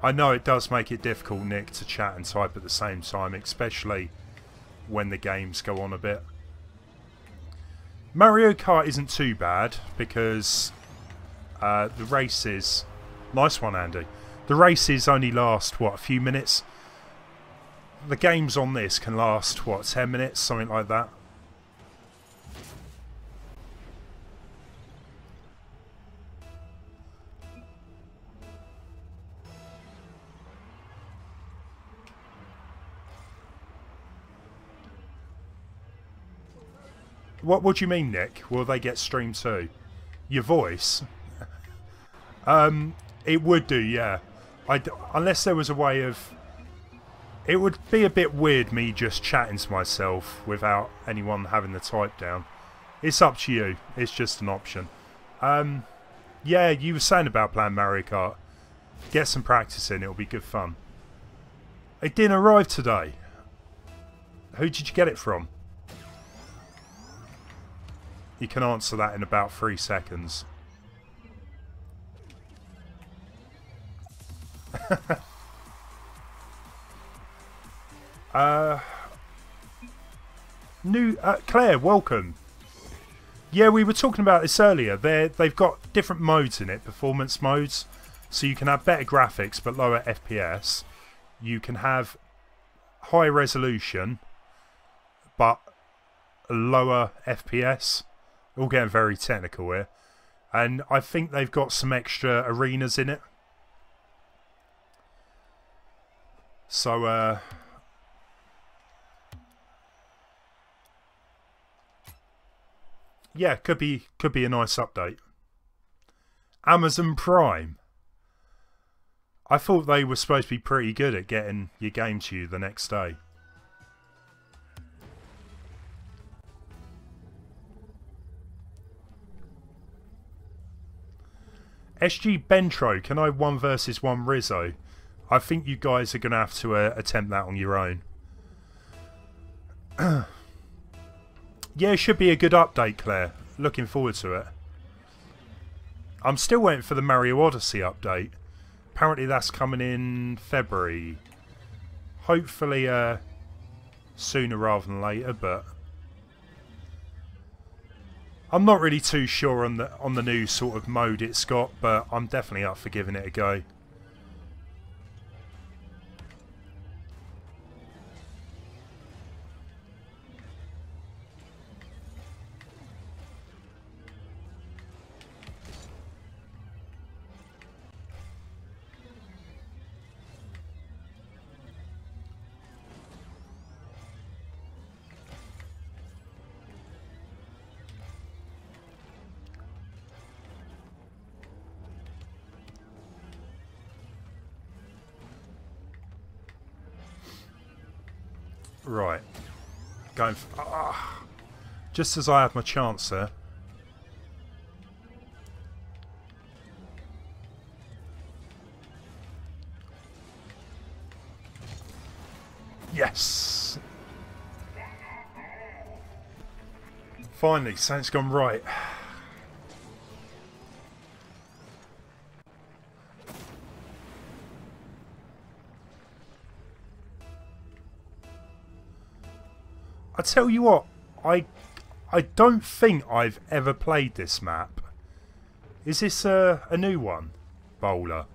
I know it does make it difficult, Nick, to chat and type at the same time, especially when the games go on a bit. Mario Kart isn't too bad because the races... Nice one, Andy. The races only last, what, a few minutes? The games on this can last, what, 10 minutes? Something like that. What do you mean, Nick? Will they get streamed too? Your voice? It would do, yeah. Unless there was a way of It would be a bit weird me just chatting to myself without anyone having the type down. It's up to you. It's just an option. Yeah, you were saying about playing Mario Kart. Get some practice in. It'll be good fun. It didn't arrive today. Who did you get it from? You can answer that in about 3 seconds. Claire, welcome. Yeah, we were talking about this earlier. They've got different modes in it, performance modes. So you can have better graphics but lower FPS. You can have high resolution but lower FPS. All getting very technical here. And I think they've got some extra arenas in it. So, yeah, could be a nice update. Amazon Prime. I thought they were supposed to be pretty good at getting your game to you the next day. SG Bentro, can I 1 versus 1 Rizzo? I think you guys are going to have to attempt that on your own. Yeah, it should be a good update, Claire. Looking forward to it. I'm still waiting for the Mario Odyssey update. Apparently that's coming in February. Hopefully sooner rather than later, but I'm not really too sure on the new sort of mode it's got, but I'm definitely up for giving it a go. Right. Going for, just as I had my chance there. Yes! Finally, something's gone right. I tell you what, I don't think I've ever played this map. Is this a new one, Bowler?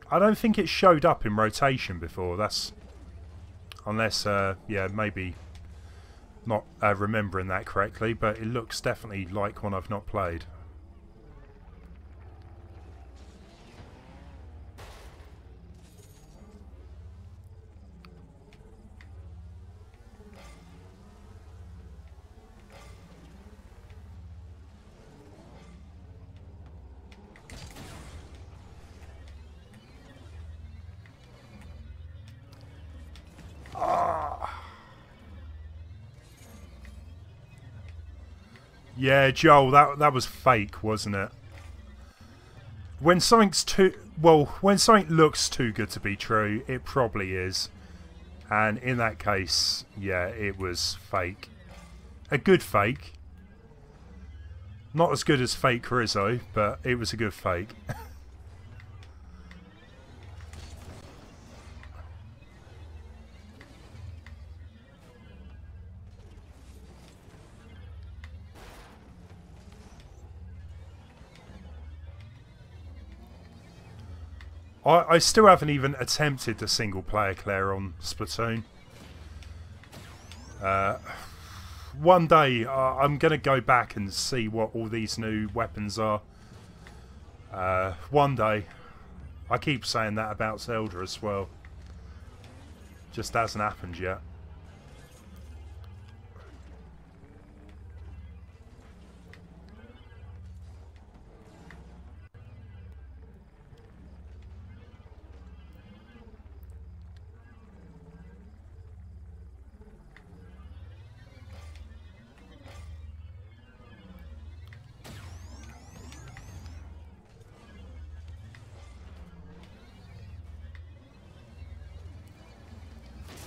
I don't think it showed up in rotation before. That's unless, yeah, maybe not remembering that correctly, but it looks definitely like one I've not played. Yeah, Joel, that was fake, wasn't it? When something's when something looks too good to be true, it probably is. And in that case, yeah, it was fake. A good fake. Not as good as fake Rizzo, but it was a good fake. I still haven't even attempted the single player Claire on Splatoon. One day I'm going to go back and see what all these new weapons are. One day. I keep saying that about Zelda as well. Just hasn't happened yet.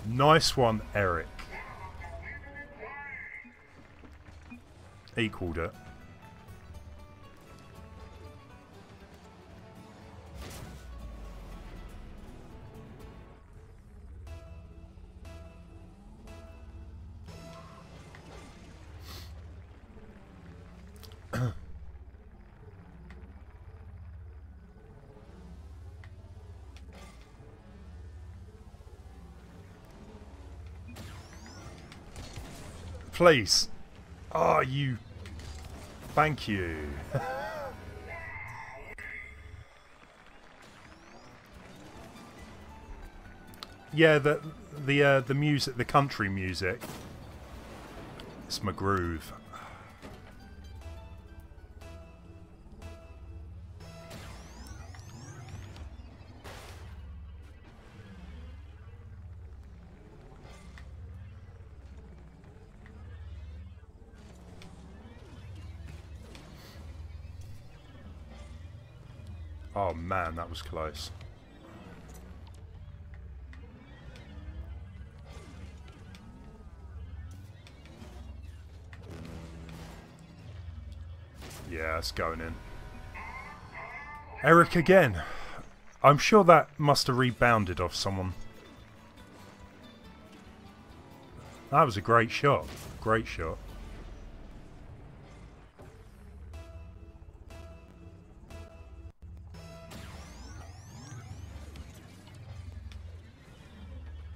Nice one, Eric. Equaled it. Please. Oh, you... Thank you. Yeah, the music, the country music. It's my groove. Oh man, that was close. Yeah, it's going in. Eric again. I'm sure that must have rebounded off someone. That was a great shot. Great shot.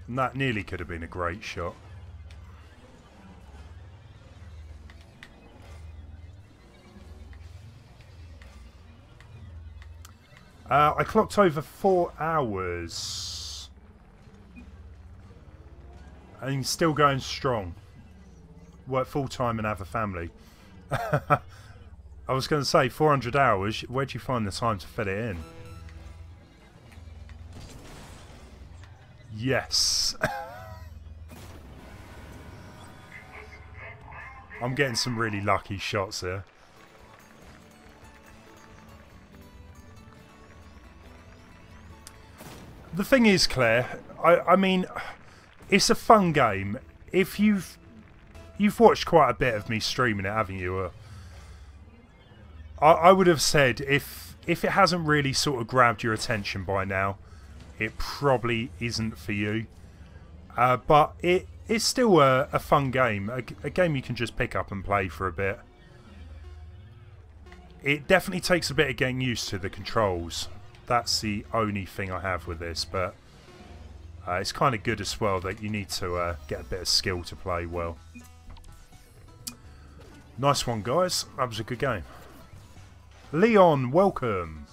And that nearly could have been a great shot. I clocked over 4 hours. And still going strong. Work full time and have a family. I was going to say 400 hours. Where'd you find the time to fit it in? Yes. I'm getting some really lucky shots here. The thing is, Claire, I mean, it's a fun game. If you've watched quite a bit of me streaming it, haven't you? I would have said if it hasn't really sort of grabbed your attention by now, it probably isn't for you. But it's still a fun game. A game you can just pick up and play for a bit. It definitely takes a bit of getting used to the controls. That's the only thing I have with this. But it's kind of good as well that you need to get a bit of skill to play well. Nice one, guys. That was a good game. Leon, welcome.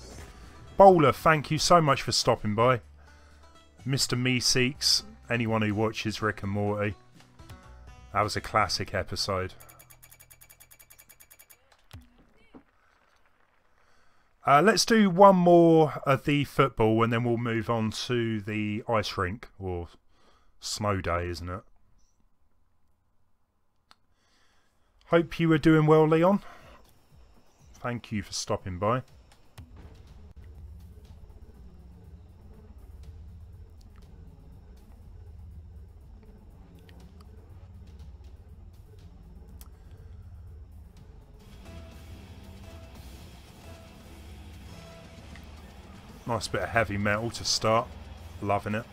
Bowler, thank you so much for stopping by. Mr. Meeseeks, anyone who watches Rick and Morty. That was a classic episode. Let's do one more of the football and then we'll move on to the ice rink, or snow day, isn't it? Hope you are doing well, Leon. Thank you for stopping by. Nice bit of heavy metal to start. Loving it.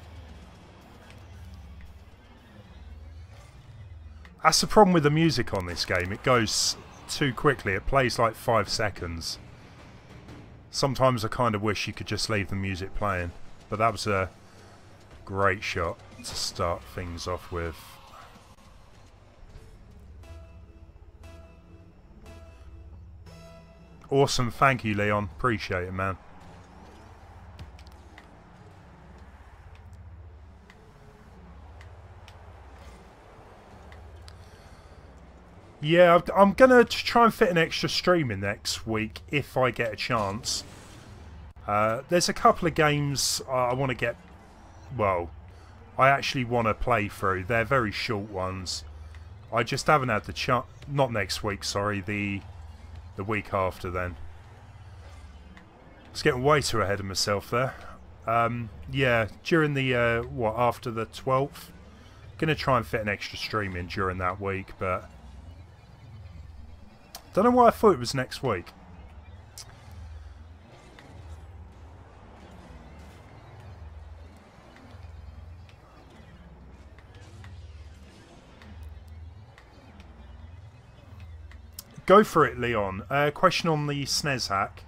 That's the problem with the music on this game. It goes too quickly. It plays like 5 seconds. Sometimes I kind of wish you could just leave the music playing. But that was a great shot to start things off with. Awesome. Thank you, Leon. Appreciate it, man. Yeah, I'm going to try and fit an extra stream in next week if I get a chance. There's a couple of games I want to get... Well, I actually want to play through. They're very short ones. I just haven't had the chance... Not next week, sorry. The week after then. I was getting way too ahead of myself there. Yeah, during the... after the 12th? Gonna try and fit an extra stream in during that week, but don't know why I thought it was next week. Go for it, Leon. Question on the SNES hack.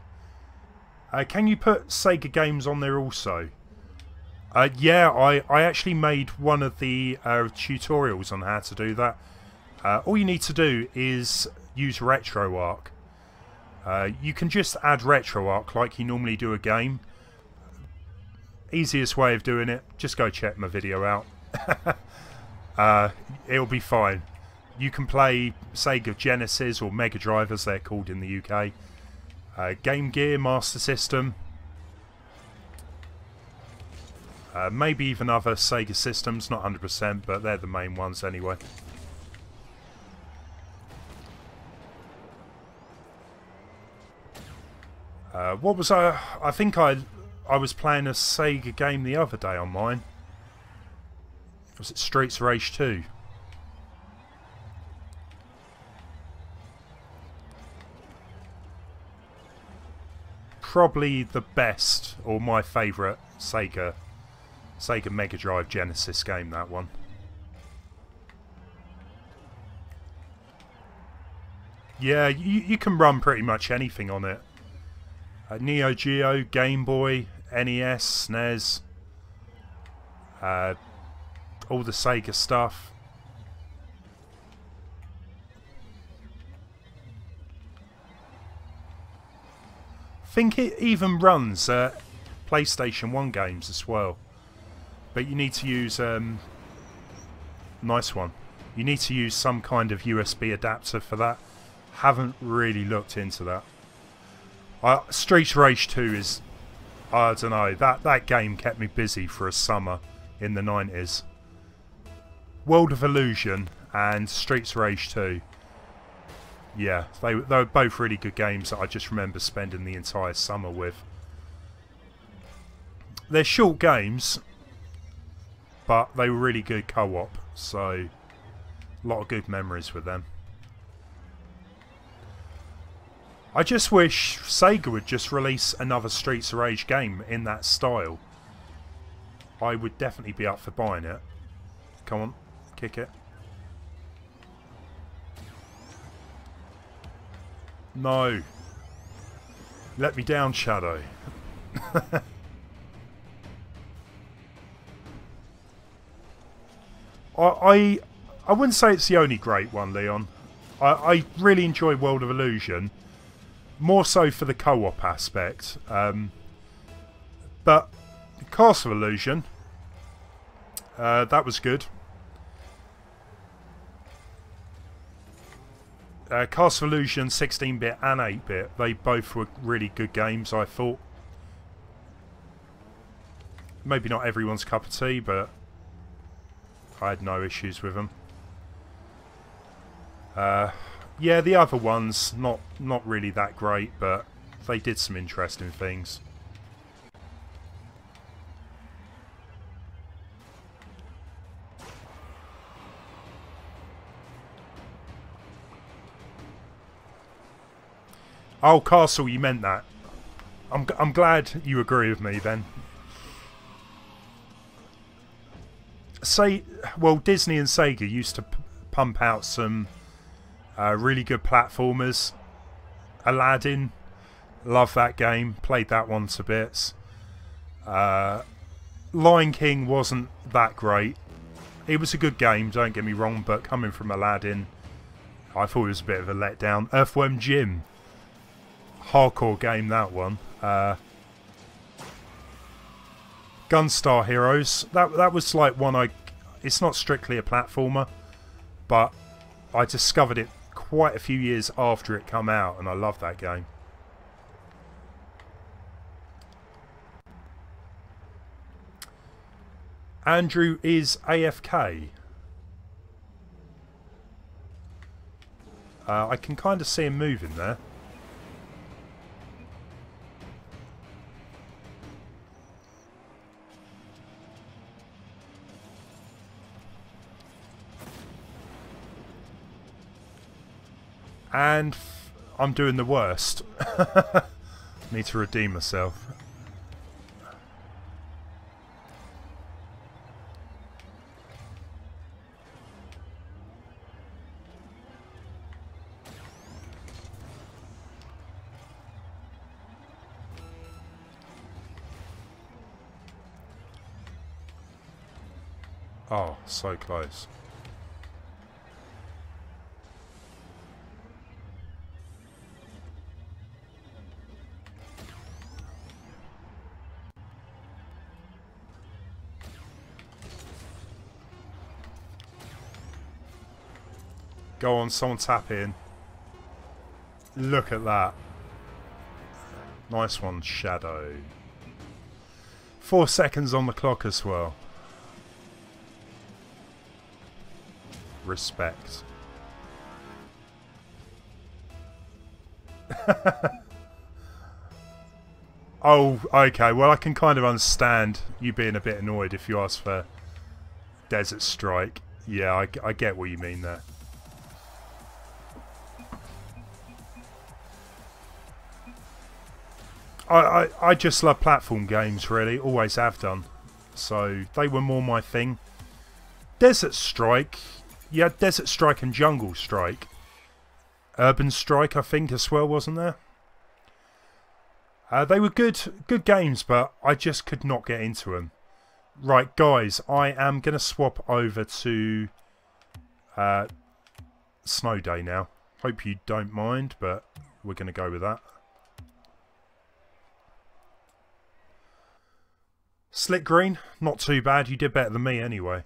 Can you put Sega games on there also? Yeah, I actually made one of the tutorials on how to do that. All you need to do is use RetroArch. You can just add RetroArch like you normally do a game. Easiest way of doing it, just go check my video out. It'll be fine. You can play Sega Genesis or Mega Drive as they're called in the UK. Game Gear, Master System. Maybe even other Sega systems, not 100%, but they're the main ones anyway. What was I think I was playing a Sega game the other day on mine. Was it Streets of Rage 2? Probably the best, or my favourite, Sega Mega Drive Genesis game, that one. Yeah, you can run pretty much anything on it. Neo Geo, Game Boy, NES, SNES, all the Sega stuff. I think it even runs PlayStation 1 games as well. But you need to use... nice one. You need to use some kind of USB adapter for that. Haven't really looked into that. Streets of Rage 2 is... I don't know. That game kept me busy for a summer in the 90s. World of Illusion and Streets of Rage 2. Yeah, they were both really good games that I just remember spending the entire summer with. They're short games, but they were really good co-op, so a lot of good memories with them. I just wish Sega would just release another Streets of Rage game in that style. I would definitely be up for buying it. Come on, kick it. No. Let me down, Shadow. I wouldn't say it's the only great one, Leon. I really enjoy World of Illusion. More so for the co-op aspect. But Castle Illusion, that was good. Castle Illusion 16-bit and 8-bit, they both were really good games, I thought. Maybe not everyone's cup of tea, but I had no issues with them. Yeah, the other ones, not really that great, but they did some interesting things. Oh, Castle, you meant that. I'm glad you agree with me then. Well, Disney and Sega used to pump out some really good platformers. Aladdin, love that game, played that one to bits. Lion King wasn't that great. It was a good game, don't get me wrong, but coming from Aladdin, I thought it was a bit of a letdown. Earthworm Jim, hardcore game, that one. Gunstar Heroes, that was like one it's not strictly a platformer, but I discovered it quite a few years after it come out, and I love that game. Andrew is AFK. I can kind of see him moving there. And I'm doing the worst. Need to redeem myself. Oh, so close. Go on, someone tap in. Look at that. Nice one, Shadow. 4 seconds on the clock as well. Respect. Oh, okay. Well, I can kind of understand you being a bit annoyed if you ask for Desert Strike. Yeah, I get what you mean there. I just love platform games, really. Always have done. So, they were more my thing. Desert Strike... You had Desert Strike and Jungle Strike. Urban Strike, I think, as well, wasn't there? They were good games, but I just could not get into them. Right, guys, I am going to swap over to Snow Day now. Hope you don't mind, but we're going to go with that. Slick Green, not too bad. You did better than me anyway.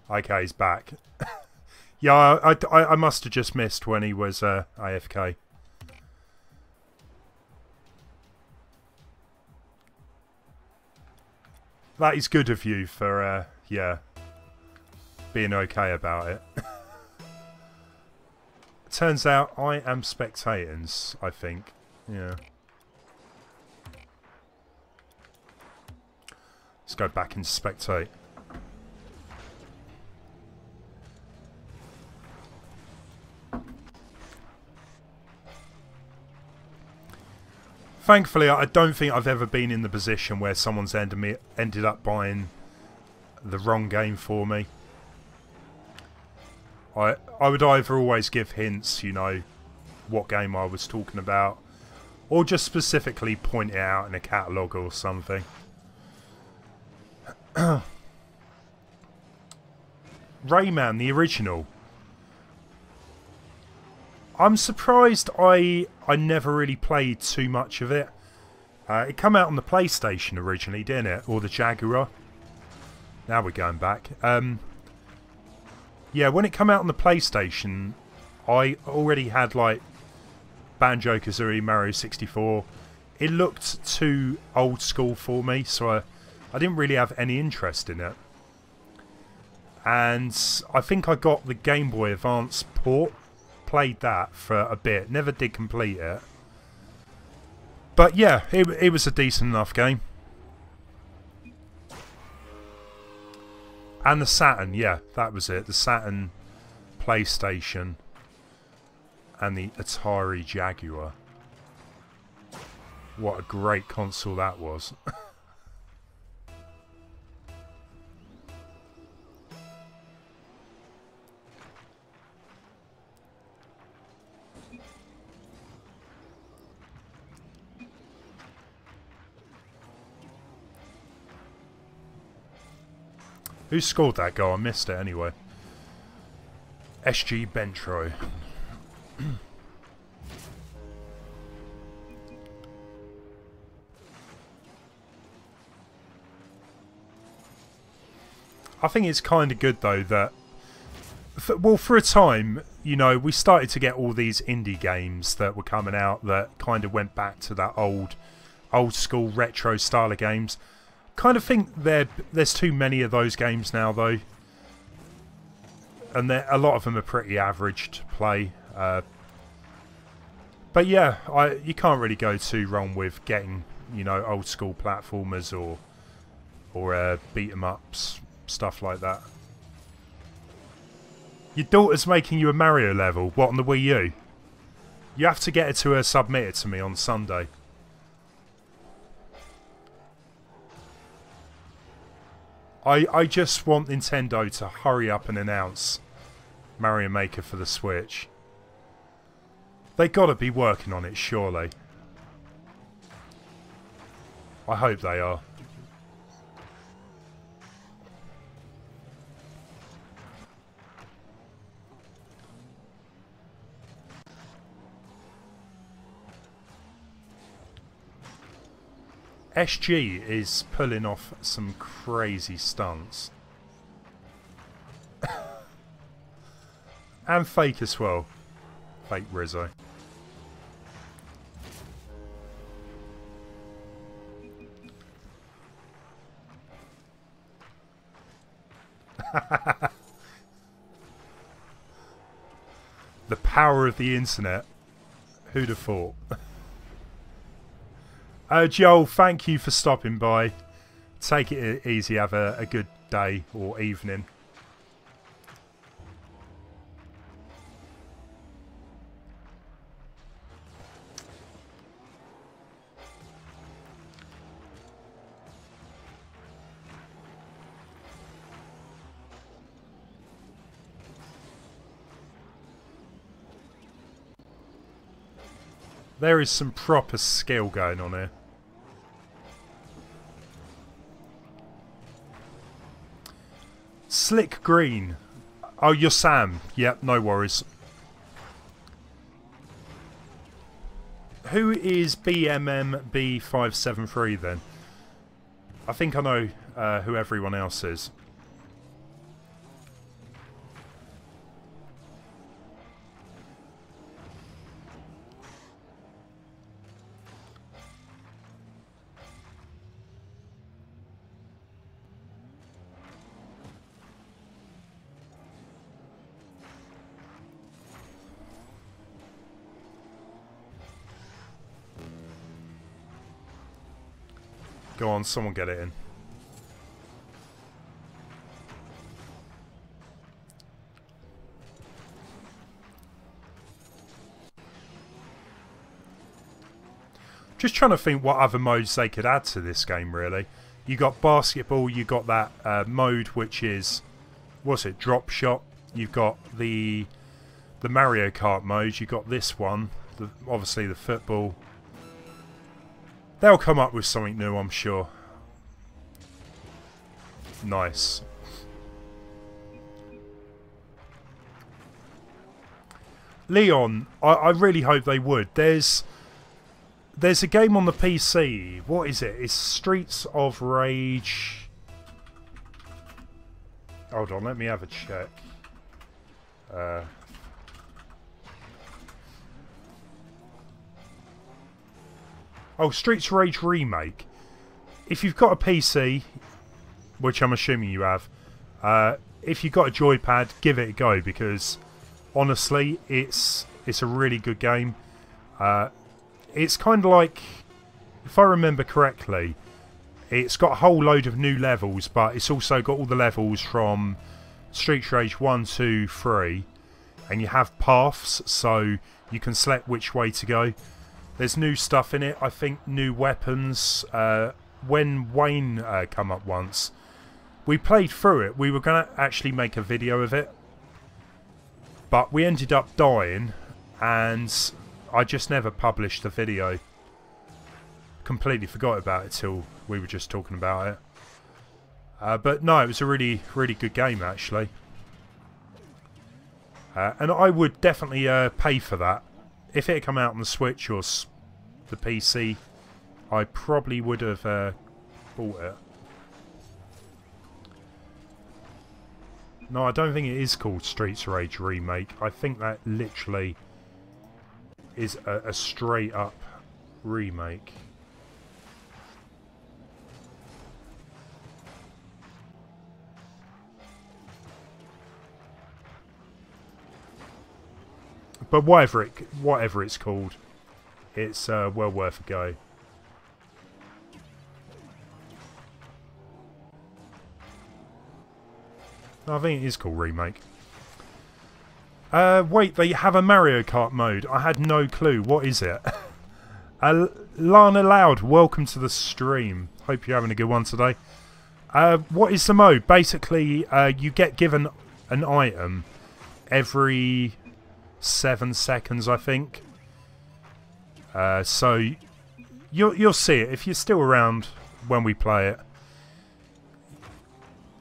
Okay, he's back. Yeah, I must have just missed when he was AFK. That is good of you for, yeah, being okay about it. Turns out I am spectating, I think. Yeah. Let's go back and spectate. Thankfully, I don't think I've ever been in the position where someone's ended up buying the wrong game for me. I would either always give hints, you know, what game I was talking about, or just specifically point it out in a catalogue or something. Rayman, the original. I'm surprised I never really played too much of it. It came out on the PlayStation originally, didn't it? Or the Jaguar. Now we're going back. Yeah, when it came out on the PlayStation, I already had like Banjo-Kazooie, Mario 64. It looked too old school for me, so I didn't really have any interest in it. And I think I got the Game Boy Advance port. Played that for a bit, never did complete it, but yeah, it was a decent enough game. And the Saturn, yeah, that was it, the Saturn, PlayStation and the Atari Jaguar. What a great console that was. Who scored that goal? I missed it anyway. SG Bentro. I think it's kind of good though that, well, for a time, you know, we started to get all these indie games that were coming out that kind of went back to that old school retro style of games. Kind of think there's too many of those games now though, and a lot of them are pretty average to play. But yeah, you can't really go too wrong with getting, you know, old school platformers or or beat 'em ups, stuff like that. Your daughter's making you a Mario level. What, on the Wii U? You have to get her to submit it to me on Sunday. I just want Nintendo to hurry up and announce Mario Maker for the Switch. They gotta be working on it, surely. I hope they are. SG is pulling off some crazy stunts. And fake as well. Fake Rizzo. The power of the internet. Who'd have thought? Joel, thank you for stopping by. Take it easy. Have a good day or evening. There is some proper skill going on here. Slick Green. Oh, you're Sam. Yep, no worries. Who is BMMB573 then? I think I know who everyone else is. Go on, someone get it in. Just trying to think what other modes they could add to this game, really. You got basketball, you got that mode which is, what's it, drop shot. You've got the Mario Kart mode, you got this one, obviously the football. They'll come up with something new, I'm sure. Nice. Leon, I really hope they would. There's a game on the PC. What is it? It's Streets of Rage. Hold on, let me have a check. Oh, Streets of Rage Remake. If you've got a PC, which I'm assuming you have, if you've got a joypad, give it a go, because honestly, it's a really good game. It's kind of like, if I remember correctly, it's got a whole load of new levels, but it's also got all the levels from Streets of Rage 1, 2, 3, and you have paths, so you can select which way to go. There's new stuff in it, I think new weapons. When Wayne come up once, we played through it. We were going to actually make a video of it, but we ended up dying, and I just never published the video. Completely forgot about it till we were just talking about it. But no, it was a really, really good game, actually. And I would definitely pay for that. If it had come out on the Switch or the PC, I probably would have bought it. No, I don't think it is called Streets of Rage Remake. I think that literally is a straight up remake. But whatever it's called, it's well worth a go. I think it is called Remake. Wait, they have a Mario Kart mode. I had no clue. What is it? Lana Loud, welcome to the stream. Hope you're having a good one today. What is the mode? Basically, you get given an item every 7 seconds, I think. So you'll see it if you're still around when we play it.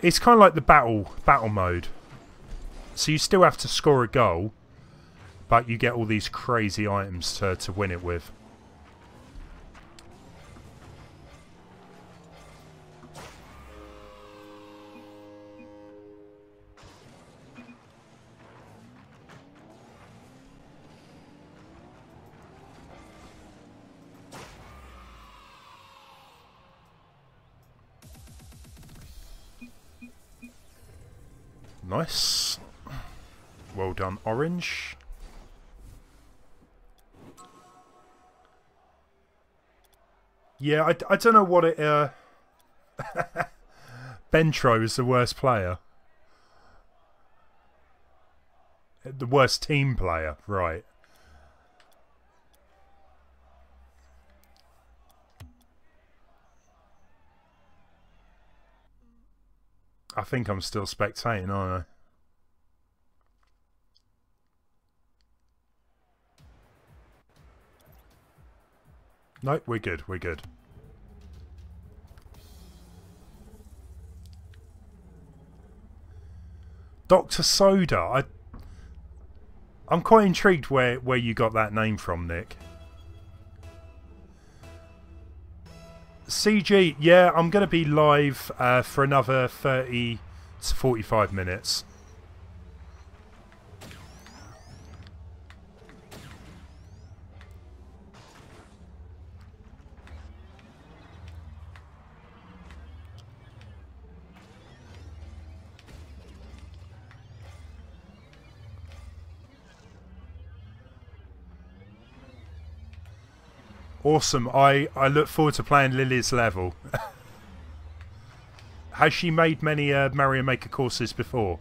It's kind of like the battle mode. So you still have to score a goal, but you get all these crazy items to win it with. Nice. Well done, Orange. Yeah, I don't know what it... Bentro is the worst player. The worst team player, right. I think I'm still spectating, aren't I? Nope, we're good, we're good. Dr. Soda, I'm quite intrigued where you got that name from, Nick. CG, yeah, I'm going to be live for another 30 to 45 minutes. Awesome. I look forward to playing Lily's level. Has she made many Mario Maker courses before?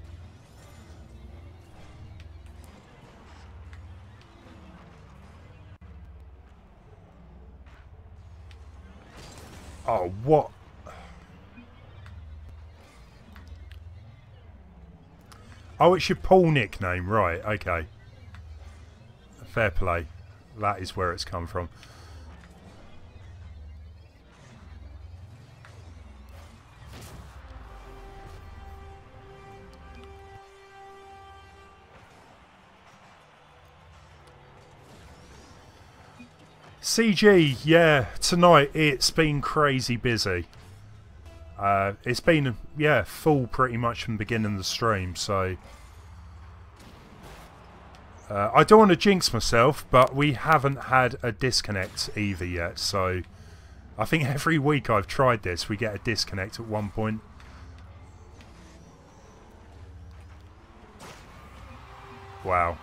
Oh, what? Oh, it's your Paul nickname. Right, okay. Fair play. That is where it's come from. CG, yeah, tonight it's been crazy busy. It's been, yeah, full pretty much from the beginning of the stream, so... I don't want to jinx myself, but we haven't had a disconnect either yet, so... I think every week I've tried this, we get a disconnect at one point. Wow.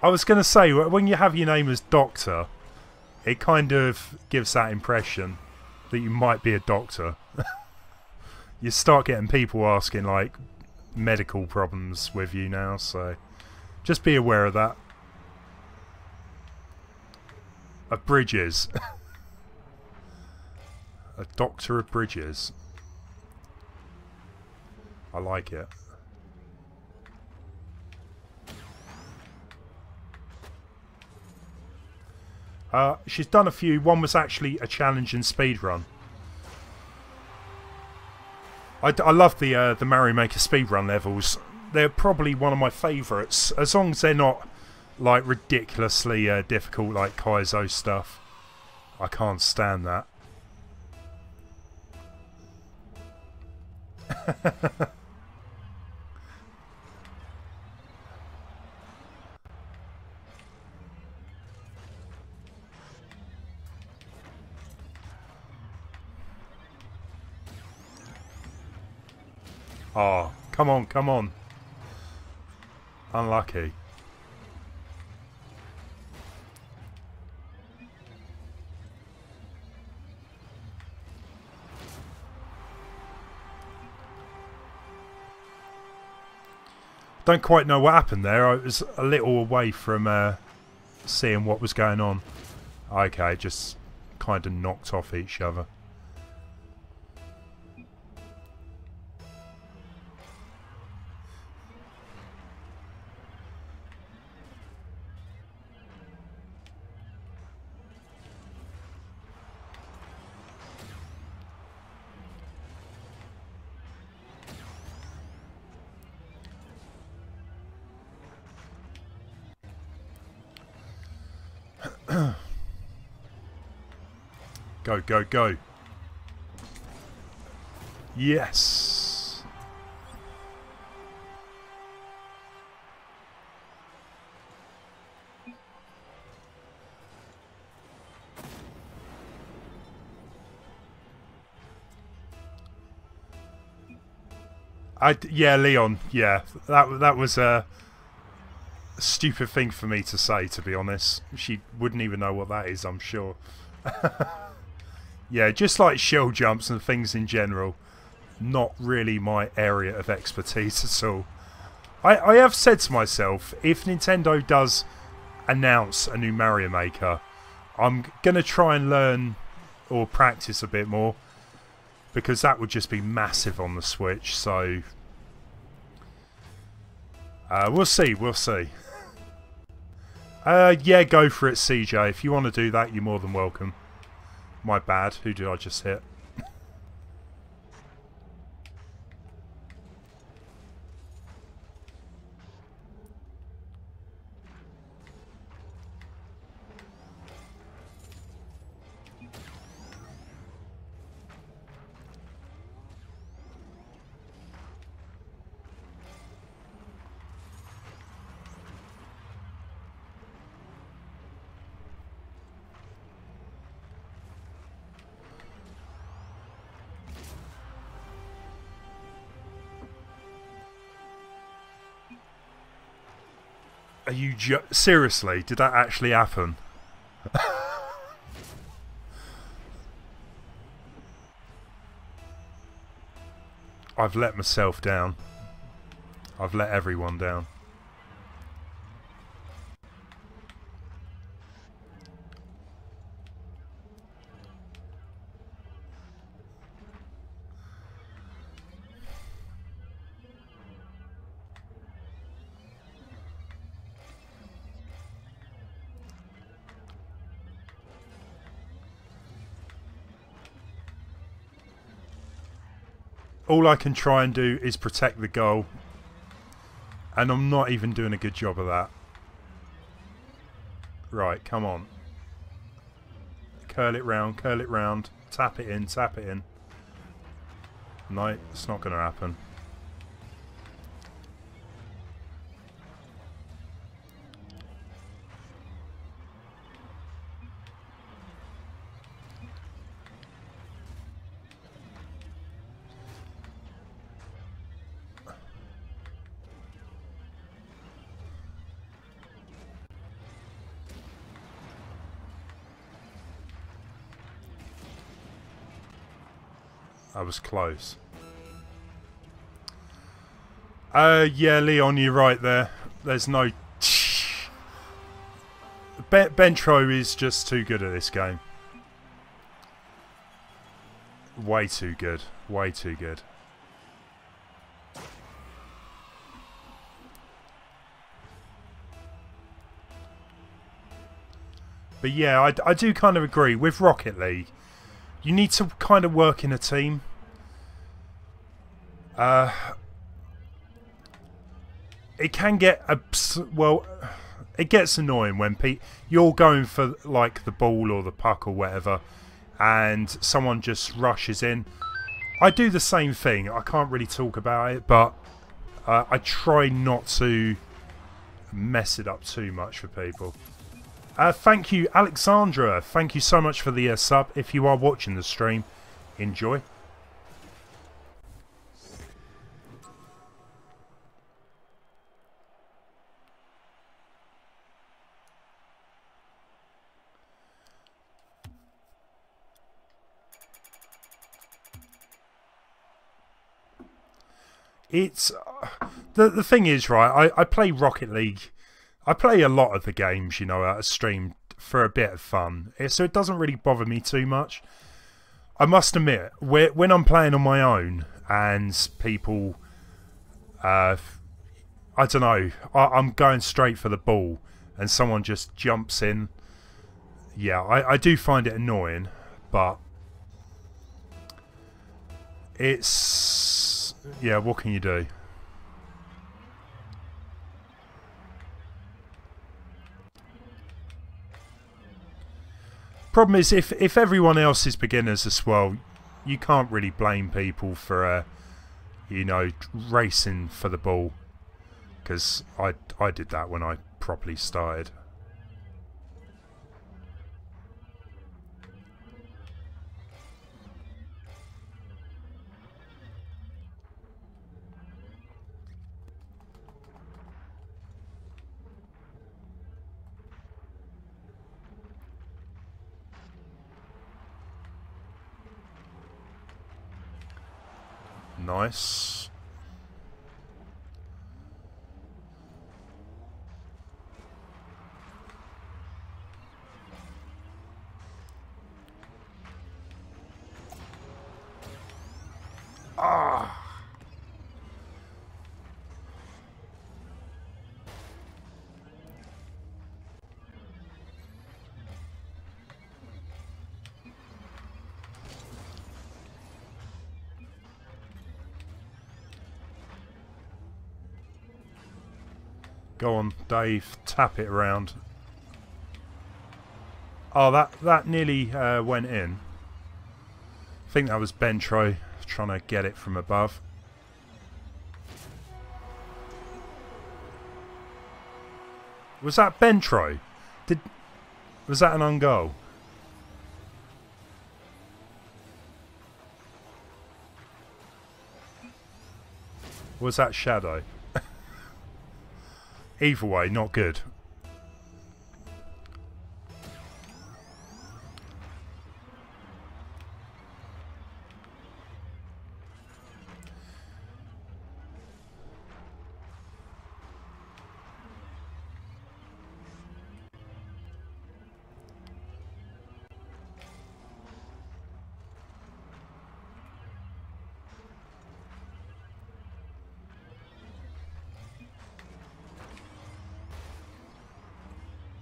I was going to say, when you have your name as Doctor, it kind of gives that impression that you might be a doctor. You start getting people asking, like, medical problems with you now, so just be aware of that. Of bridges. A doctor of bridges. I like it. She's done a few. One was actually a challenge in speedrun. I love the Mario Maker speedrun levels. They're probably one of my favourites, as long as they're not like ridiculously difficult like Kaizo stuff. I can't stand that. Oh, come on, come on. Unlucky. Don't quite know what happened there. I was a little away from seeing what was going on. Okay, just kind of knocked off each other. Go, go, go. Yes. Yeah, Leon. Yeah, that was a stupid thing for me to say, to be honest. She wouldn't even know what that is, I'm sure. Yeah, just like shell jumps and things in general, not really my area of expertise at all. I have said to myself, if Nintendo does announce a new Mario Maker, I'm going to try and learn or practice a bit more, because that would just be massive on the Switch, so we'll see, we'll see. Yeah, go for it, CJ. If you want to do that, you're more than welcome. My bad. Who did I just hit? Are you seriously? Did that actually happen? I've let myself down. I've let everyone down. All I can try and do is protect the goal, and I'm not even doing a good job of that. Right, come on. Curl it round, tap it in, tap it in. No, it's not going to happen. I was close. Yeah, Leon, you're right there. There's no... Bentro is just too good at this game. Way too good. Way too good. But yeah, I do kind of agree. With Rocket League, you need to kind of work in a team. It can get well, it gets annoying when you're going for like the ball or the puck or whatever, and someone just rushes in. I do the same thing. I can't really talk about it, but I try not to mess it up too much for people. Thank you, Alexandra. Thank you so much for the sub. If you are watching the stream, enjoy. It's The thing is, right, I play Rocket League. I play a lot of the games, you know, at a stream for a bit of fun. So it doesn't really bother me too much. I must admit, when I'm playing on my own and people, I don't know, I'm going straight for the ball and someone just jumps in. Yeah, I do find it annoying, but it's, yeah, what can you do? Problem is, if everyone else is beginners as well, you can't really blame people for, you know, racing for the ball. Because I did that when I properly started. Nice. Ah. Go on, Dave. Tap it around. Oh, that nearly went in. I think that was Bentro trying to get it from above. Was that Bentro? Was that an own goal? Was that Shadow? Either way, not good.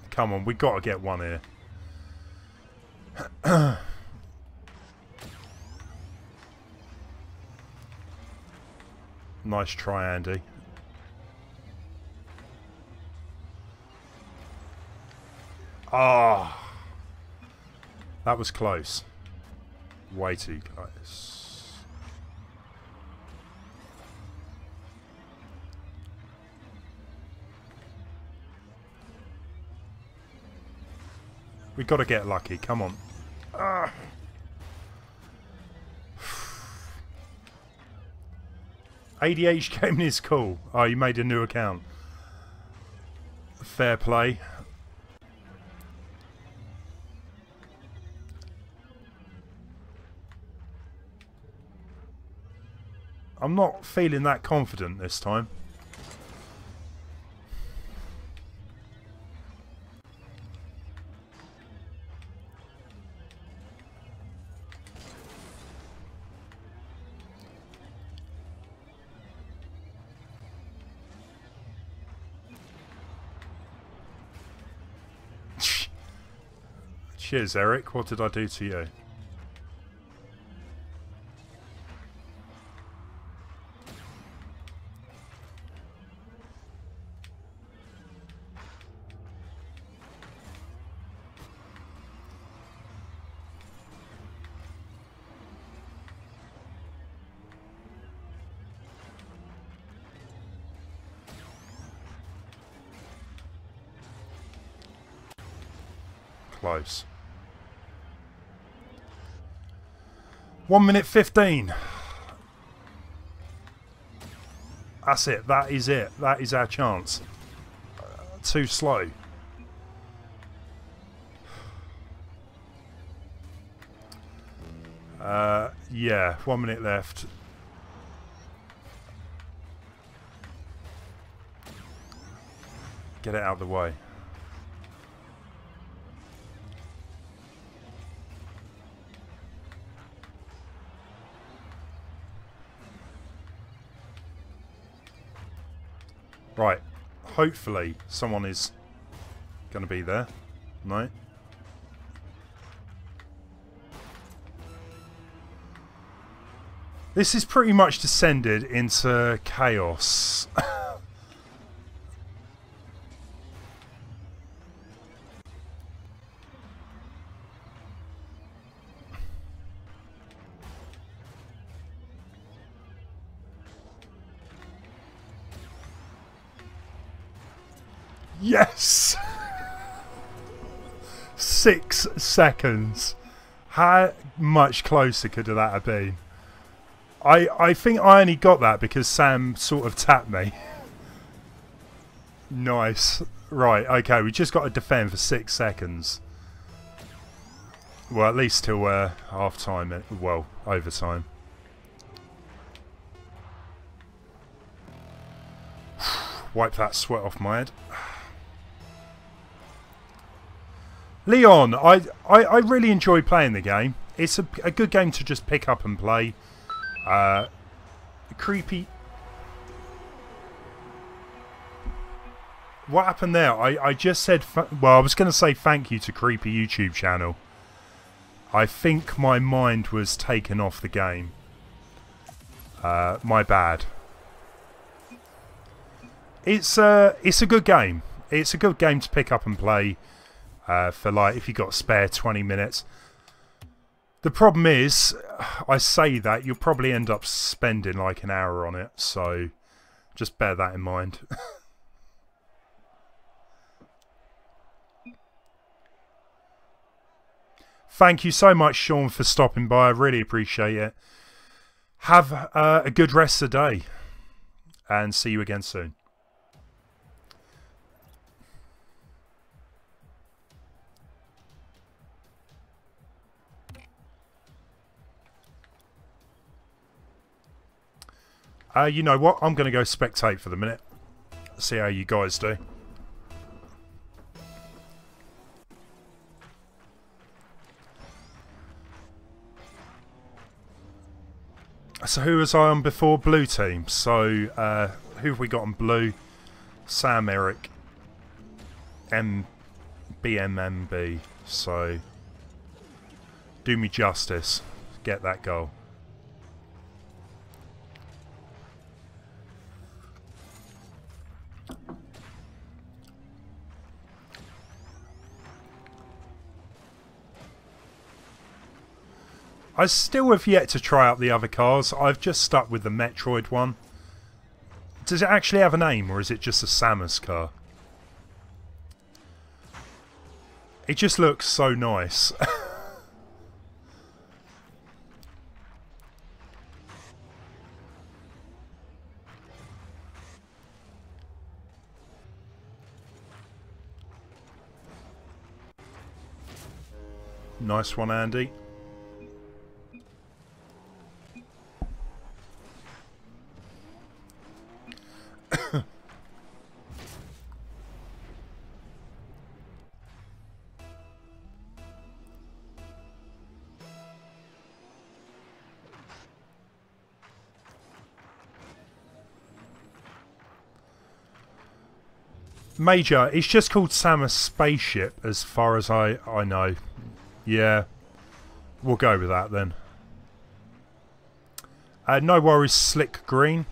Come on, we got to get one here. Nice try, Andy. Ah, oh, that was close. Way too close. We've got to get lucky. Come on. Ah. ADH Gaming is cool. Oh, you made a new account. Fair play. I'm not feeling that confident this time. Cheers, Eric. What did I do to you? Close. 1 minute 15. That's it. That is it. That is our chance. Too slow. Yeah, 1 minute left. Get it out of the way. Right. Hopefully someone is going to be there. No. This is pretty much descended into chaos. Yes! 6 seconds. How much closer could that have been? I think I only got that because Sam sort of tapped me. Nice. Right, okay, we just got to defend for 6 seconds. Well, at least till half time, well, overtime. Wipe that sweat off my head. Leon, I really enjoy playing the game. It's a good game to just pick up and play. Creepy. What happened there? I just said, well, I was going to say thank you to Creepy YouTube channel. I think my mind was taken off the game. My bad. It's a good game. It's a good game to pick up and play for, like, if you've got spare 20 minutes. The problem is, I say that, you'll probably end up spending like an hour on it, so just bear that in mind. Thank you so much, Sean, for stopping by. I really appreciate it. Have a good rest of the day, and see you again soon. You know what? I'm going to go spectate for the minute. See how you guys do. So who was I on before? Blue team. So who have we got on blue? Sam, Eric, BMMB. So do me justice. Get that goal. I still have yet to try out the other cars. I've just stuck with the Metroid one. Does it actually have a name, or is it just a Samus car? It just looks so nice. Nice one, Andy. Major, it's just called Samus Spaceship as far as I know. Yeah, we'll go with that then. No worries, Slick Green.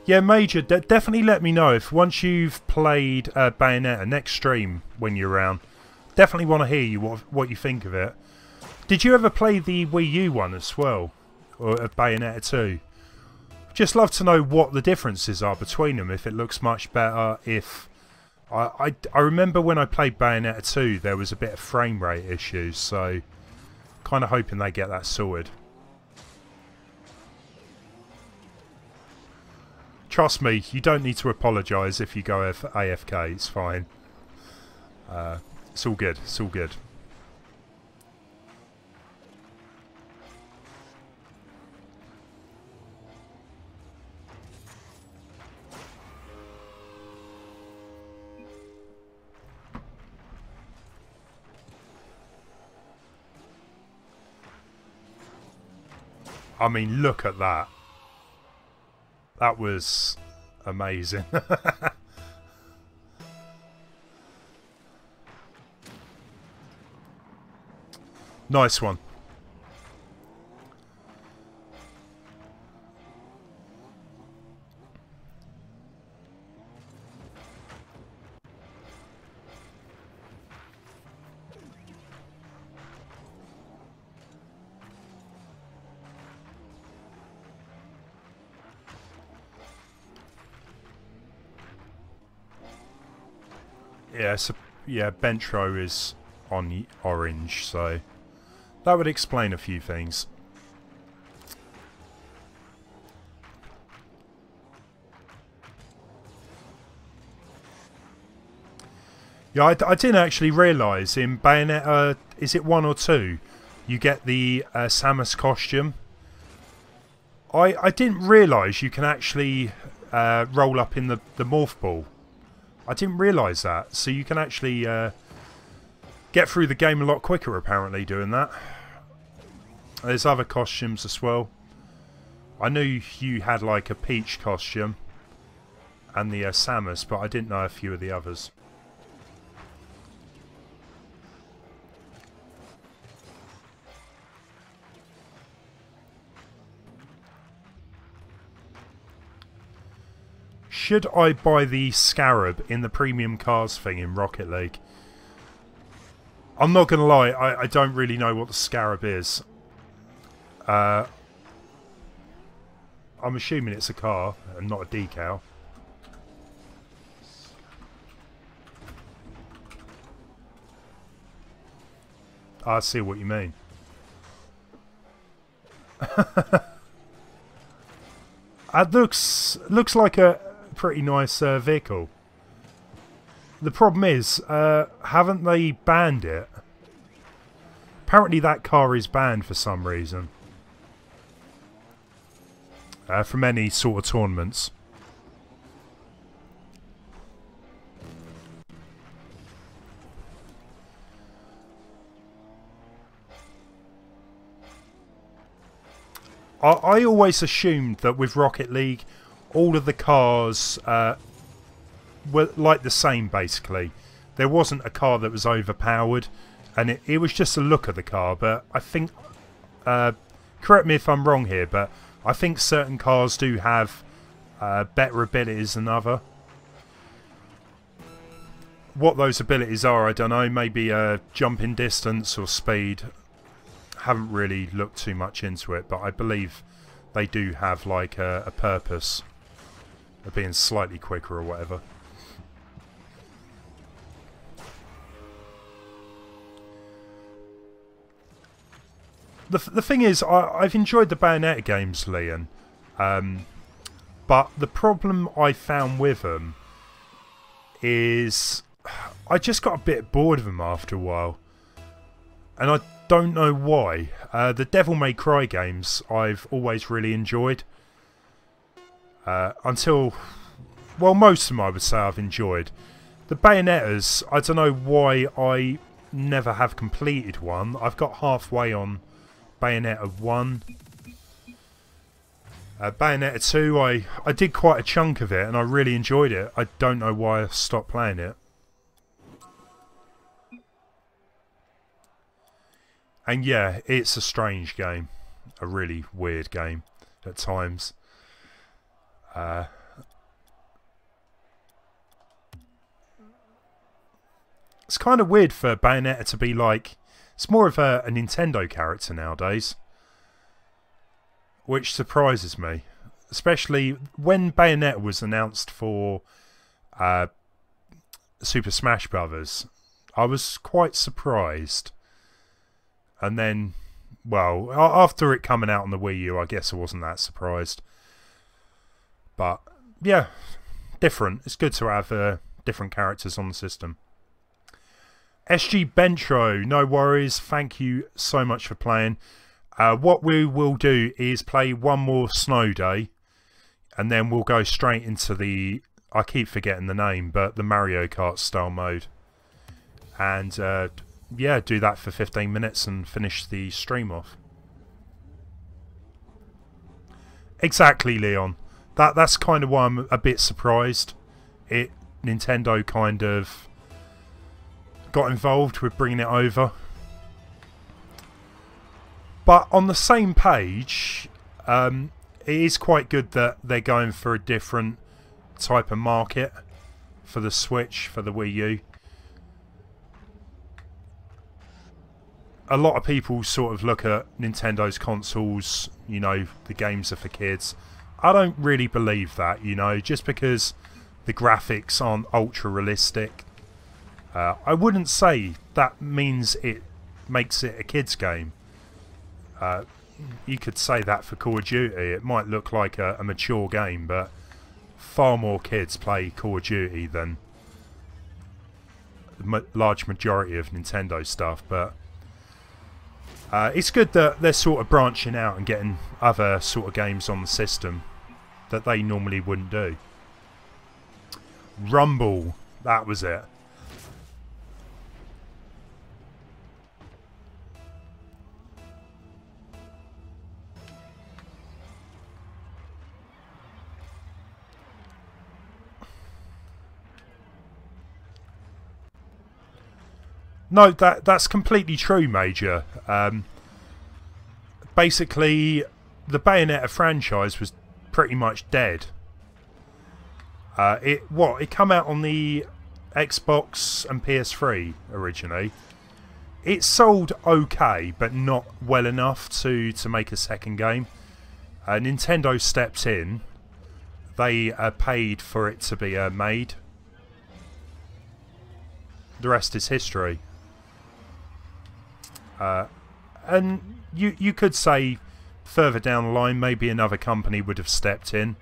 Yeah, Major, definitely let me know if once you've played Bayonetta next stream when you're around. Definitely want to hear you what you think of it. Did you ever play the Wii U one as well, or Bayonetta 2? Just love to know what the differences are between them. If it looks much better, if I remember when I played Bayonetta 2, there was a bit of frame rate issues, so kind of hoping they get that sorted. Trust me, you don't need to apologise if you go AFK. It's fine. It's all good. It's all good. I mean, look at that. That was amazing. Nice one. Yeah, so yeah, bench row is on orange, so that would explain a few things. Yeah, I didn't actually realise in Bayonetta, is it 1 or 2, you get the Samus costume. I didn't realise you can actually roll up in the morph ball. I didn't realise that. So you can actually get through the game a lot quicker, apparently, doing that. There's other costumes as well. I knew you had like a Peach costume and the Samus, but I didn't know a few of the others. Should I buy the Scarab in the premium cars thing in Rocket League? I'm not going to lie, I don't really know what the Scarab is. I'm assuming it's a car and not a decal. I see what you mean. It looks like a pretty nice vehicle. The problem is, haven't they banned it? Apparently that car is banned for some reason. From any sort of tournaments. I always assumed that with Rocket League, all of the cars were like the same, basically. There wasn't a car that was overpowered, and it was just a look of the car, but I think, correct me if I'm wrong here, but I think certain cars do have better abilities than other. What those abilities are, I don't know, maybe jumping distance or speed. Haven't really looked too much into it, but I believe they do have like a purpose of being slightly quicker or whatever. The thing is, I've enjoyed the Bayonetta games, Leon, but the problem I found with them is I just got a bit bored of them after a while, and I don't know why. The Devil May Cry games I've always really enjoyed. Until, well, most of them I would say I've enjoyed. The Bayonettas, I don't know why I never have completed one. I've got halfway on Bayonetta 1. Bayonetta 2, I did quite a chunk of it and I really enjoyed it. I don't know why I stopped playing it. And yeah, it's a strange game. A really weird game at times. It's kind of weird for Bayonetta to be like... It's more of a Nintendo character nowadays. Which surprises me. Especially when Bayonetta was announced for Super Smash Brothers. I was quite surprised. And then, well, after it coming out on the Wii U, I guess I wasn't that surprised. But, yeah, different. It's good to have different characters on the system. SG Bentro, no worries. Thank you so much for playing. What we will do is play one more snow day. And then we'll go straight into the... I keep forgetting the name, but the Mario Kart style mode. And... yeah, do that for 15 minutes and finish the stream off. Exactly, Leon. That's kind of why I'm a bit surprised. Nintendo kind of got involved with bringing it over. But on the same page, it is quite good that they're going for a different type of market for the Switch, for the Wii U. A lot of people sort of look at Nintendo's consoles, you know, the games are for kids. I don't really believe that, you know, just because the graphics aren't ultra realistic. I wouldn't say that means it makes it a kids game. You could say that for Call of Duty. It might look like a mature game, but far more kids play Call of Duty than the large majority of Nintendo stuff. But it's good that they're sort of branching out and getting other sort of games on the system that they normally wouldn't do. Rumble, that was it. No, that's completely true, Major. Basically, the Bayonetta franchise was pretty much dead. It came out on the Xbox and PS3 originally. It sold okay, but not well enough to make a second game. Nintendo stepped in. They paid for it to be made. The rest is history. And you could say further down the line maybe another company would have stepped in,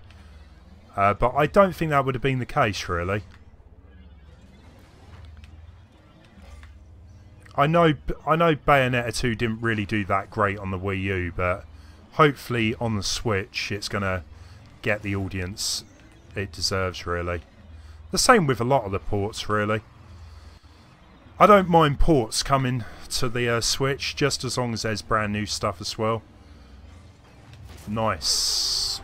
but I don't think that would have been the case, really. I know Bayonetta 2 didn't really do that great on the Wii U, but hopefully on the Switch it's going to get the audience it deserves, really. The same with a lot of the ports, really. I don't mind ports coming to the Switch, just as long as there's brand new stuff as well. Nice.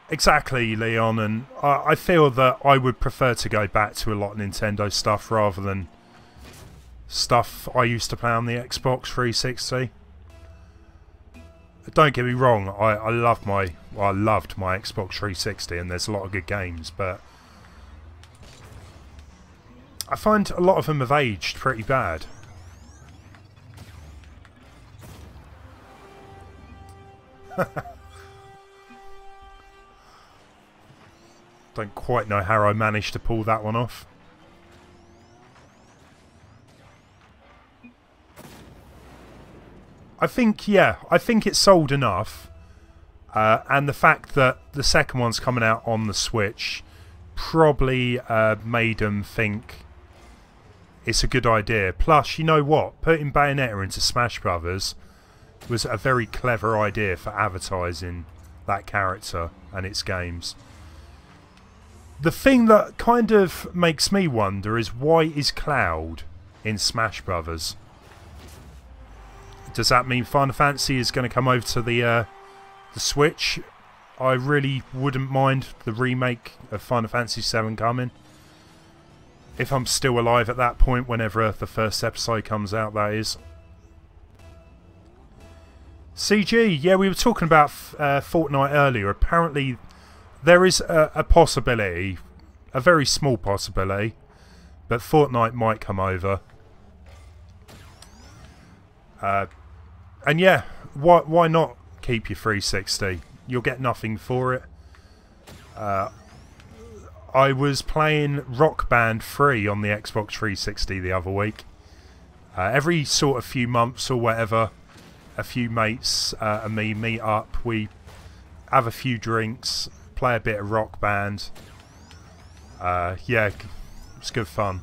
Exactly, Leon, and I feel that I would prefer to go back to a lot of Nintendo stuff rather than stuff I used to play on the Xbox 360. Don't get me wrong, I loved my Xbox 360, and there's a lot of good games, but I find a lot of them have aged pretty bad. Don't quite know how I managed to pull that one off. I think it sold enough. And the fact that the second one's coming out on the Switch probably made them think it's a good idea. Plus, you know what? Putting Bayonetta into Smash Brothers was a very clever idea for advertising that character and its games. The thing that kind of makes me wonder is, why is Cloud in Smash Brothers? Does that mean Final Fantasy is going to come over to the Switch? I really wouldn't mind the remake of Final Fantasy VII coming. If I'm still alive at that point, whenever the first episode comes out, that is. CG, yeah, we were talking about Fortnite earlier. Apparently, there is a possibility, a very small possibility, but Fortnite might come over. And yeah, why not keep your 360? You'll get nothing for it. I was playing Rock Band 3 on the Xbox 360 the other week. Every sort of few months or whatever, a few mates and me meet up. We have a few drinks, play a bit of Rock Band. Yeah, it's good fun.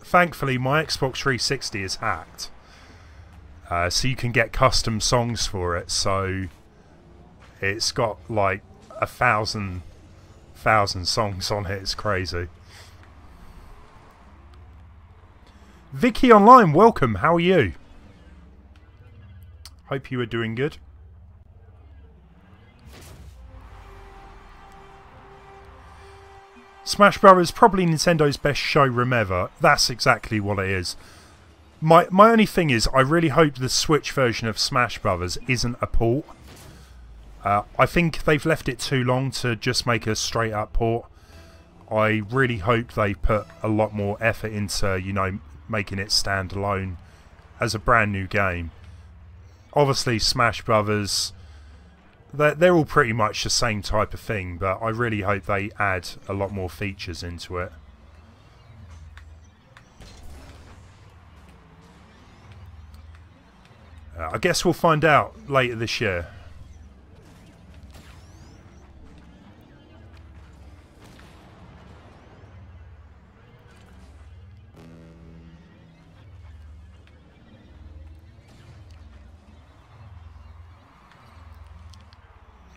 Thankfully, my Xbox 360 is hacked. So you can get custom songs for it, so it's got like 1,000 songs on it. It's crazy. Vicky Online, welcome. How are you? Hope you are doing good. Smash Brothers, probably Nintendo's best showroom ever. That's exactly what it is. My only thing is, I really hope the Switch version of Smash Brothers isn't a port. I think they've left it too long to just make a straight up port. I really hope they put a lot more effort into, you know, making it stand alone as a brand new game. Obviously Smash Brothers, they're all pretty much the same type of thing, but I really hope they add a lot more features into it. I guess we'll find out later this year.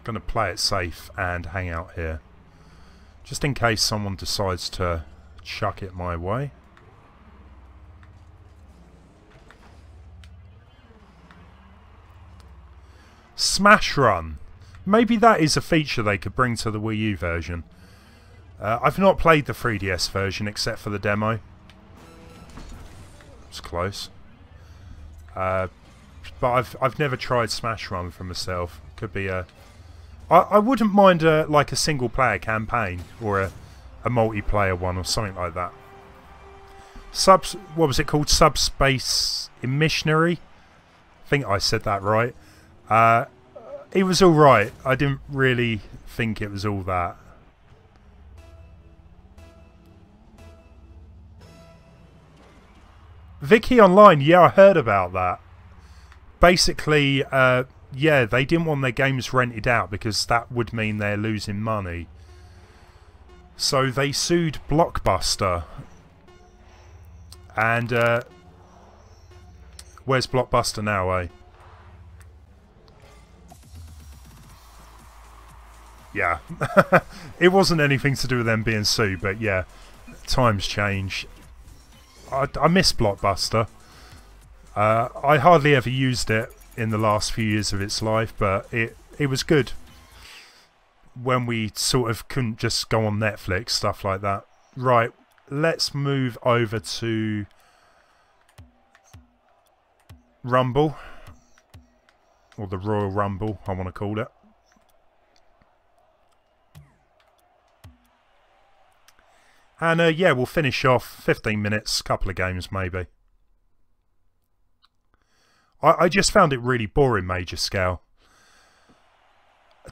Going to play it safe and hang out here, just in case someone decides to chuck it my way. Smash Run. Maybe that is a feature they could bring to the Wii U version. I've not played the 3DS version except for the demo. It's close. But I've never tried Smash Run for myself. Could be a... I wouldn't mind like a single player campaign or a multiplayer one or something like that. What was it called? Subspace Missionary? I think I said that right. It was alright. I didn't really think it was all that. Vicky Online, yeah, I heard about that. Basically, yeah, they didn't want their games rented out because that would mean they're losing money. So they sued Blockbuster. And, where's Blockbuster now, eh? Yeah. It wasn't anything to do with them being sued, but yeah, times change. I miss Blockbuster. I hardly ever used it in the last few years of its life, but it was good when we sort of couldn't just go on Netflix, stuff like that. Right, let's move over to Rumble, or the Royal Rumble, I want to call it. And yeah, we'll finish off 15 minutes, couple of games maybe. I just found it really boring, Majorskalle.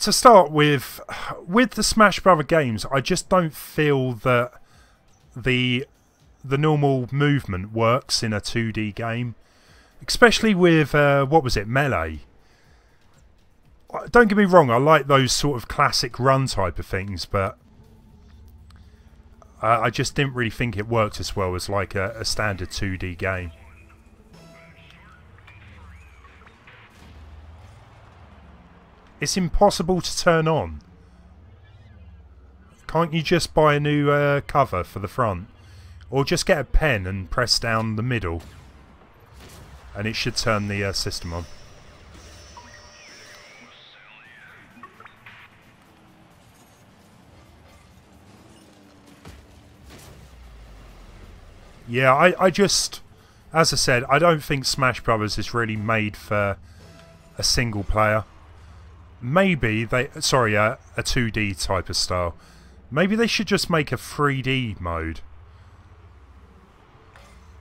To start with the Smash Brother games, I just don't feel that the normal movement works in a 2D game. Especially with, what was it, Melee. Don't get me wrong, I like those sort of classic run type of things, but I just didn't really think it worked as well as like a standard 2D game. It's impossible to turn on. Can't you just buy a new cover for the front? Or just get a pen and press down the middle? And it should turn the system on. Yeah, I just... As I said, I don't think Smash Brothers is really made for a single player. Maybe they... Sorry, a 2D type of style. Maybe they should just make a 3D mode.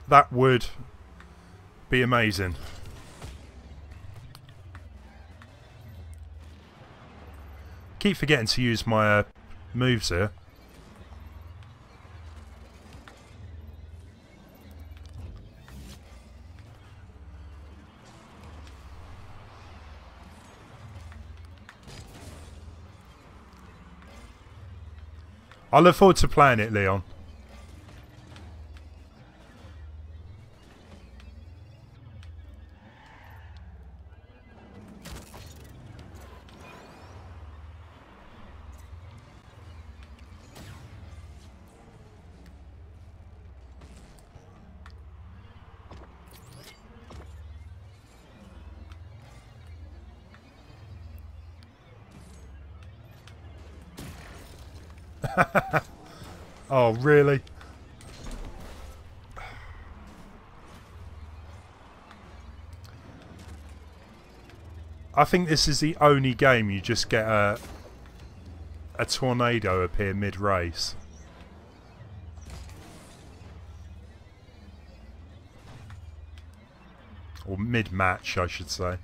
That would be amazing. Keep forgetting to use my moves here. I look forward to playing it, Leon. Oh, really? I think this is the only game you just get a tornado appear mid-race. Or mid-match, I should say.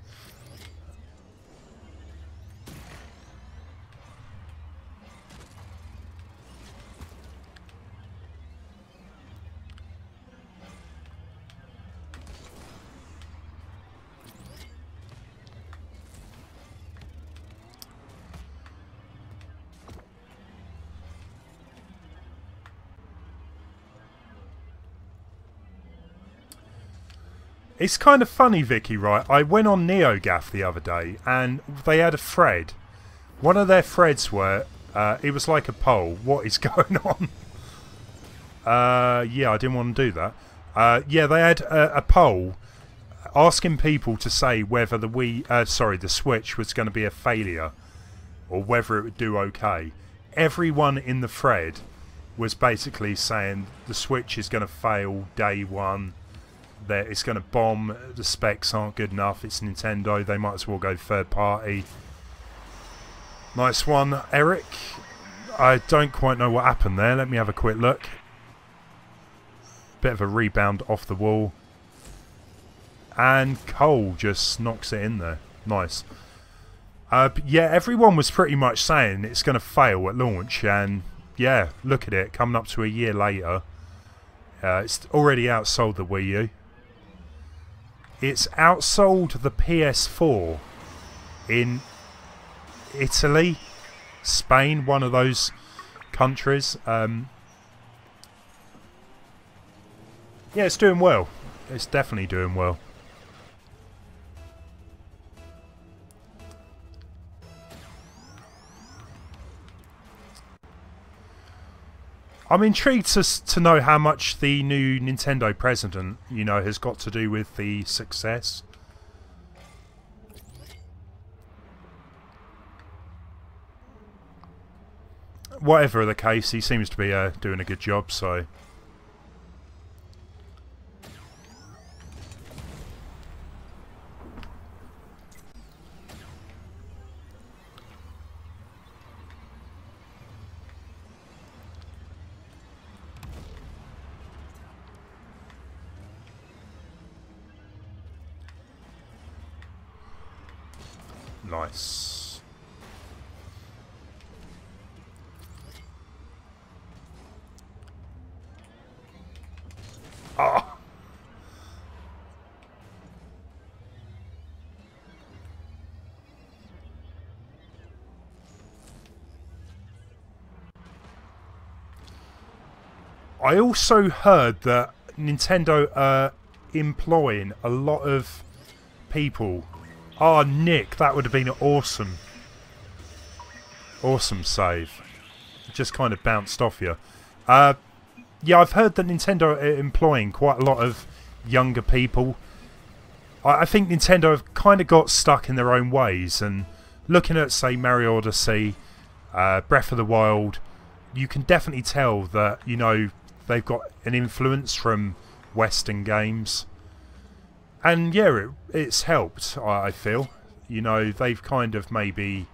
It's kind of funny, Vicky, right? I went on NeoGAF the other day and they had a thread. One of their threads were, it was like a poll. What is going on? Yeah, I didn't want to do that. Yeah, they had a poll asking people to say whether the Switch was going to be a failure or whether it would do okay. Everyone in the thread was basically saying the Switch is going to fail day one. That it's going to bomb, the specs aren't good enough, it's Nintendo, they might as well go third party. Nice one, Eric. I don't quite know what happened there, let me have a quick look. Bit of a rebound off the wall. And Cole just knocks it in there. Nice. Yeah, everyone was pretty much saying it's going to fail at launch, and yeah, look at it, coming up to a year later. It's already outsold the Wii U. It's outsold the PS4 in Italy, Spain, one of those countries. Yeah, it's doing well. It's definitely doing well. I'm intrigued to know how much the new Nintendo president, you know, has got to do with the success. Whatever the case, he seems to be doing a good job, so... Nice. Oh. I also heard that Nintendo are employing a lot of people. Oh, Nick, that would have been awesome. Awesome save. Just kind of bounced off you. Yeah, I've heard that Nintendo are employing quite a lot of younger people. I think Nintendo have kind of got stuck in their own ways, and looking at, say, Mario Odyssey, Breath of the Wild, you can definitely tell that, you know, they've got an influence from Western games. And yeah, it's helped, I feel. You know, they've kind of maybe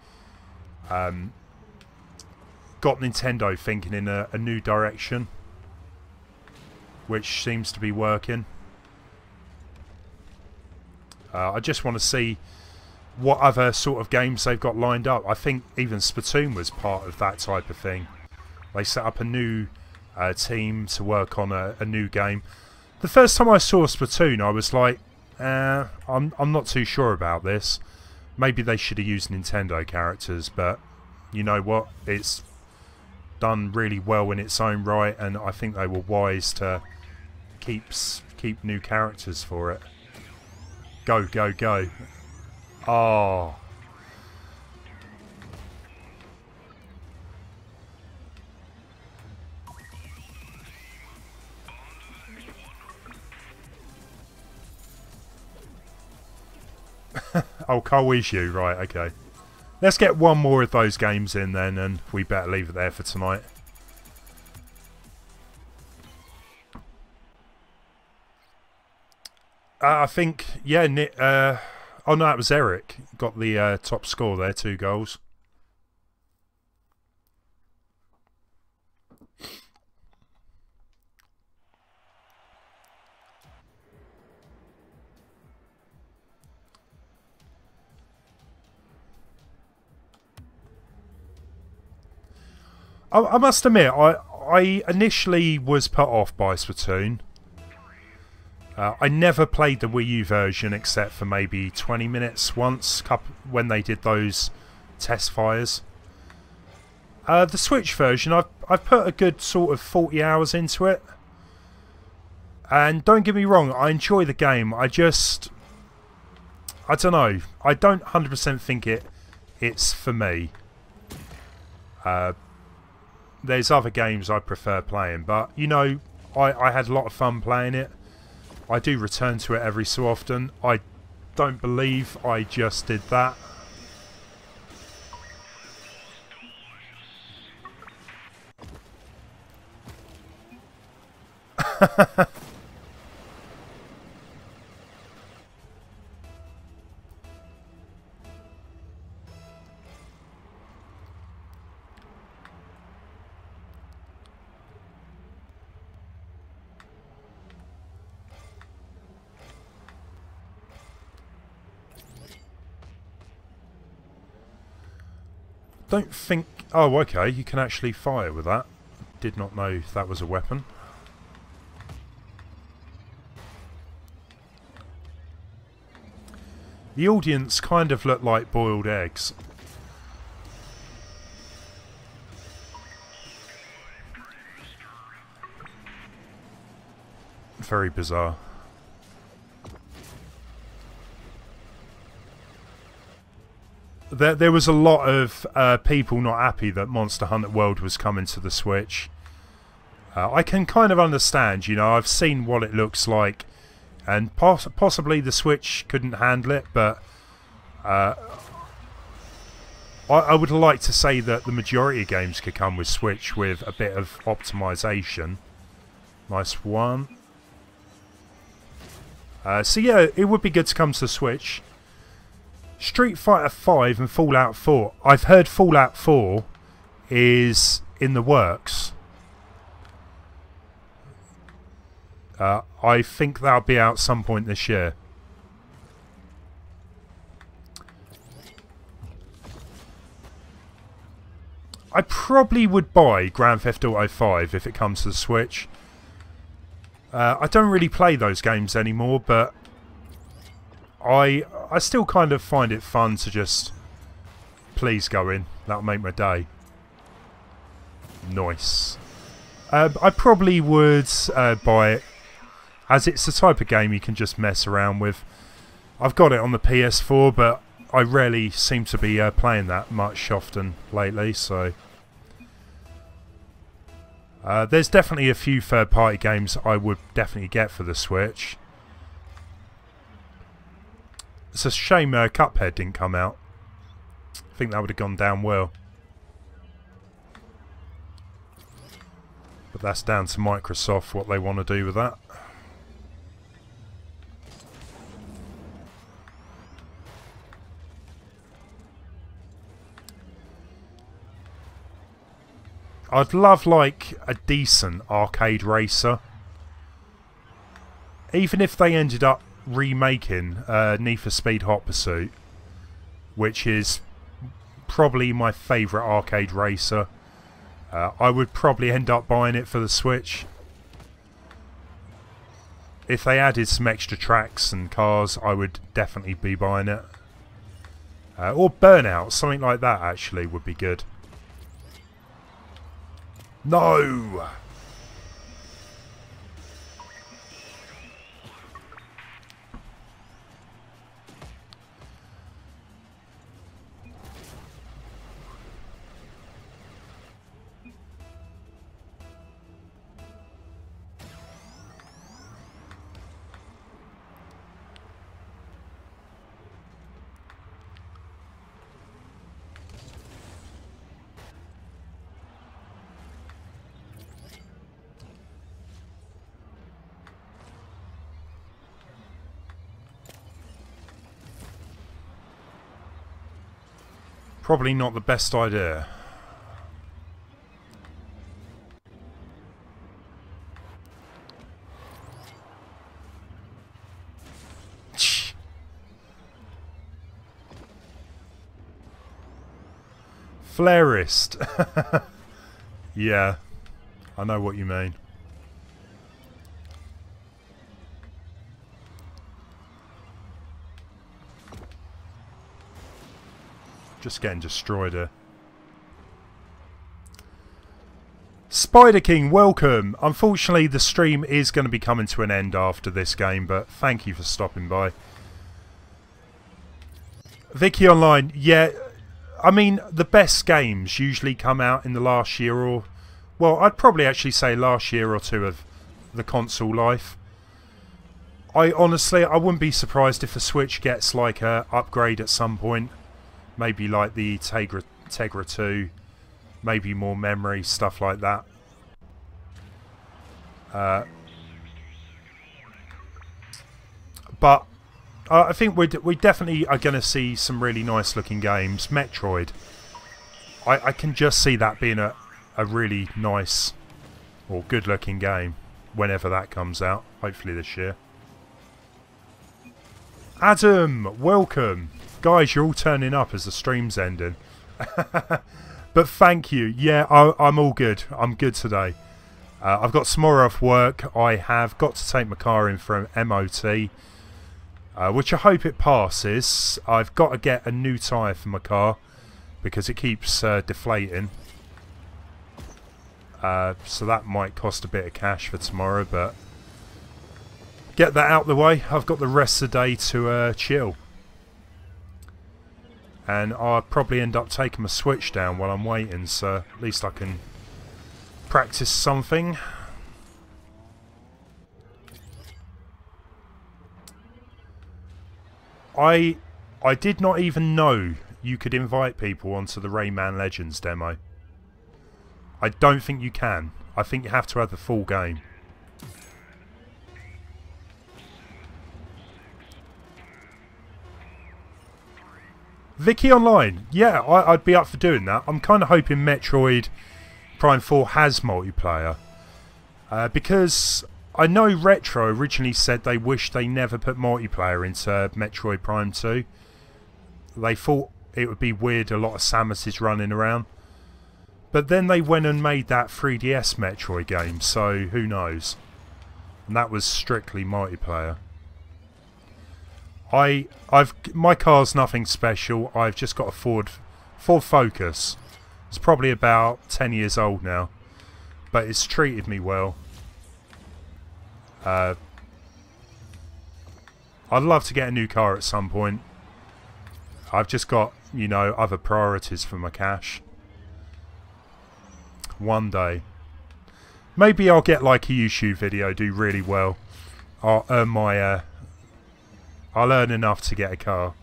got Nintendo thinking in a new direction, which seems to be working. I just want to see what other sort of games they've got lined up. I think even Splatoon was part of that type of thing. They set up a new team to work on a new game. The first time I saw Splatoon, I was like, I'm not too sure about this. Maybe they should have used Nintendo characters, but you know what? It's done really well in its own right, and I think they were wise to keep new characters for it. Go, go, go. Oh. Oh, Cole is you, right, okay. Let's get one more of those games in then, and we better leave it there for tonight. I think, yeah, oh no, it was Eric. Got the top score there, 2 goals. I must admit, I initially was put off by Splatoon. I never played the Wii U version except for maybe 20 minutes once when they did those test fires. The Switch version, I've put a good sort of 40 hours into it. And don't get me wrong, I enjoy the game. I don't know. I don't 100% think it's for me. There's other games I prefer playing, but you know, I had a lot of fun playing it. I do return to it every so often. I don't believe I just did that. Don't think... Oh, okay, you can actually fire with that. Did not know that was a weapon. The audience kind of look like boiled eggs. Very bizarre. There was a lot of people not happy that Monster Hunter World was coming to the Switch. I can kind of understand, you know, I've seen what it looks like, and possibly the Switch couldn't handle it, but I would like to say that the majority of games could come with Switch with a bit of optimization. Nice one. So yeah, it would be good to come to the Switch. Street Fighter 5 and Fallout 4. I've heard Fallout 4 is in the works. I think that'll be out some point this year. I probably would buy Grand Theft Auto 5 if it comes to the Switch. I don't really play those games anymore, but I still kind of find it fun to just please go in. That'll make my day. Nice. I probably would buy it, as it's the type of game you can just mess around with. I've got it on the PS4, but I rarely seem to be playing that much often lately, so... there's definitely a few third-party games I would definitely get for the Switch. It's a shame Cuphead didn't come out. I think that would have gone down well. But that's down to Microsoft, what they want to do with that. I'd love like a decent arcade racer. Even if they ended up remaking Need for Speed Hot Pursuit, which is probably my favourite arcade racer. I would probably end up buying it for the Switch. If they added some extra tracks and cars, I would definitely be buying it. Or Burnout, something like that actually would be good. No! Probably not the best idea. Flareist. Yeah, I know what you mean. Just getting destroyed here. Spider King, welcome. Unfortunately, the stream is going to be coming to an end after this game, but thank you for stopping by. Vicky Online, yeah, I mean, the best games usually come out in the last year or... Well, I'd probably actually say last year or two of the console life. I honestly wouldn't be surprised if the Switch gets like a upgrade at some point. Maybe like the Tegra 2. Maybe more memory, stuff like that. But I think we definitely are going to see some really nice looking games. Metroid. I can just see that being a really nice or good looking game whenever that comes out. Hopefully this year. Adam, welcome. Guys, you're all turning up as the stream's ending. But thank you. Yeah, I'm all good. I'm good today. I've got tomorrow off work. I have got to take my car in for an MOT. Which I hope it passes. I've got to get a new tyre for my car because it keeps deflating. So that might cost a bit of cash for tomorrow, but get that out the way. I've got the rest of the day to chill. And I'll probably end up taking my Switch down while I'm waiting, so at least I can practice something. I did not even know you could invite people onto the Rayman Legends demo. I don't think you can. I think you have to have the full game. Vicky Online. Yeah, I'd be up for doing that. I'm kind of hoping Metroid Prime 4 has multiplayer. Because I know Retro originally said they wished they never put multiplayer into Metroid Prime 2. They thought it would be weird, a lot of Samuses running around. But then they went and made that 3DS Metroid game, so who knows. And that was strictly multiplayer. My car's nothing special. I've just got a Ford Focus. It's probably about 10 years old now, but it's treated me well. I'd love to get a new car at some point. I've just got, you know, other priorities for my cash. One day. Maybe I'll get like a YouTube video, do really well. I'll earn my... I'll earn enough to get a car.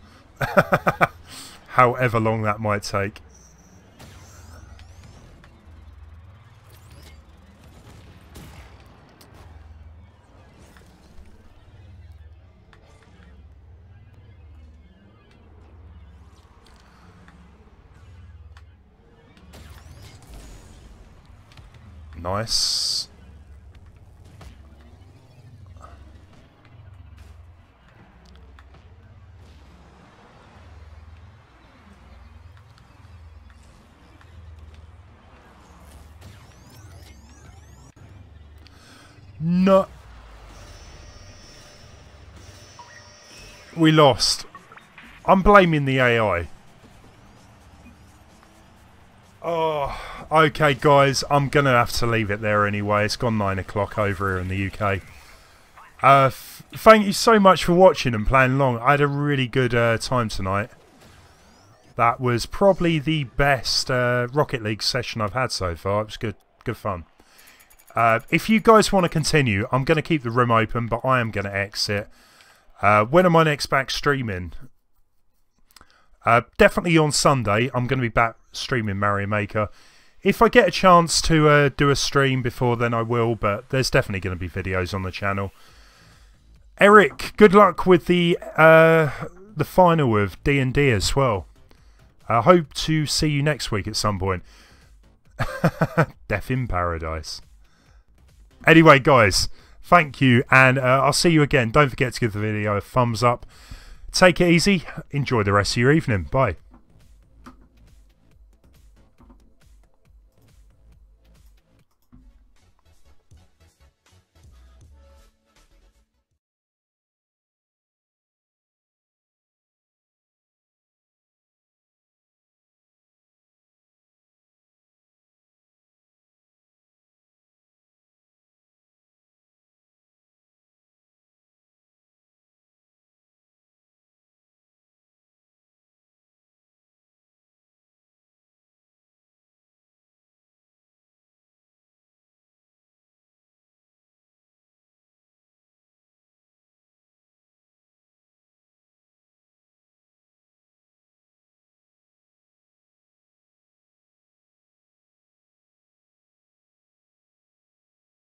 However long that might take. Nice. No. We lost. I'm blaming the AI. Oh, okay guys, I'm going to have to leave it there anyway. It's gone 9 o'clock over here in the UK. Thank you so much for watching and playing along. I had a really good time tonight. That was probably the best Rocket League session I've had so far. It was good fun. If you guys want to continue, I'm going to keep the room open, but I am going to exit. When am I next back streaming? Definitely on Sunday. I'm going to be back streaming Mario Maker. If I get a chance to do a stream before then, I will, but there's definitely going to be videos on the channel. Eric, good luck with the final of D&D as well. I hope to see you next week at some point. Death in paradise. Anyway, guys, thank you, and I'll see you again. Don't forget to give the video a thumbs up. Take it easy. Enjoy the rest of your evening. Bye.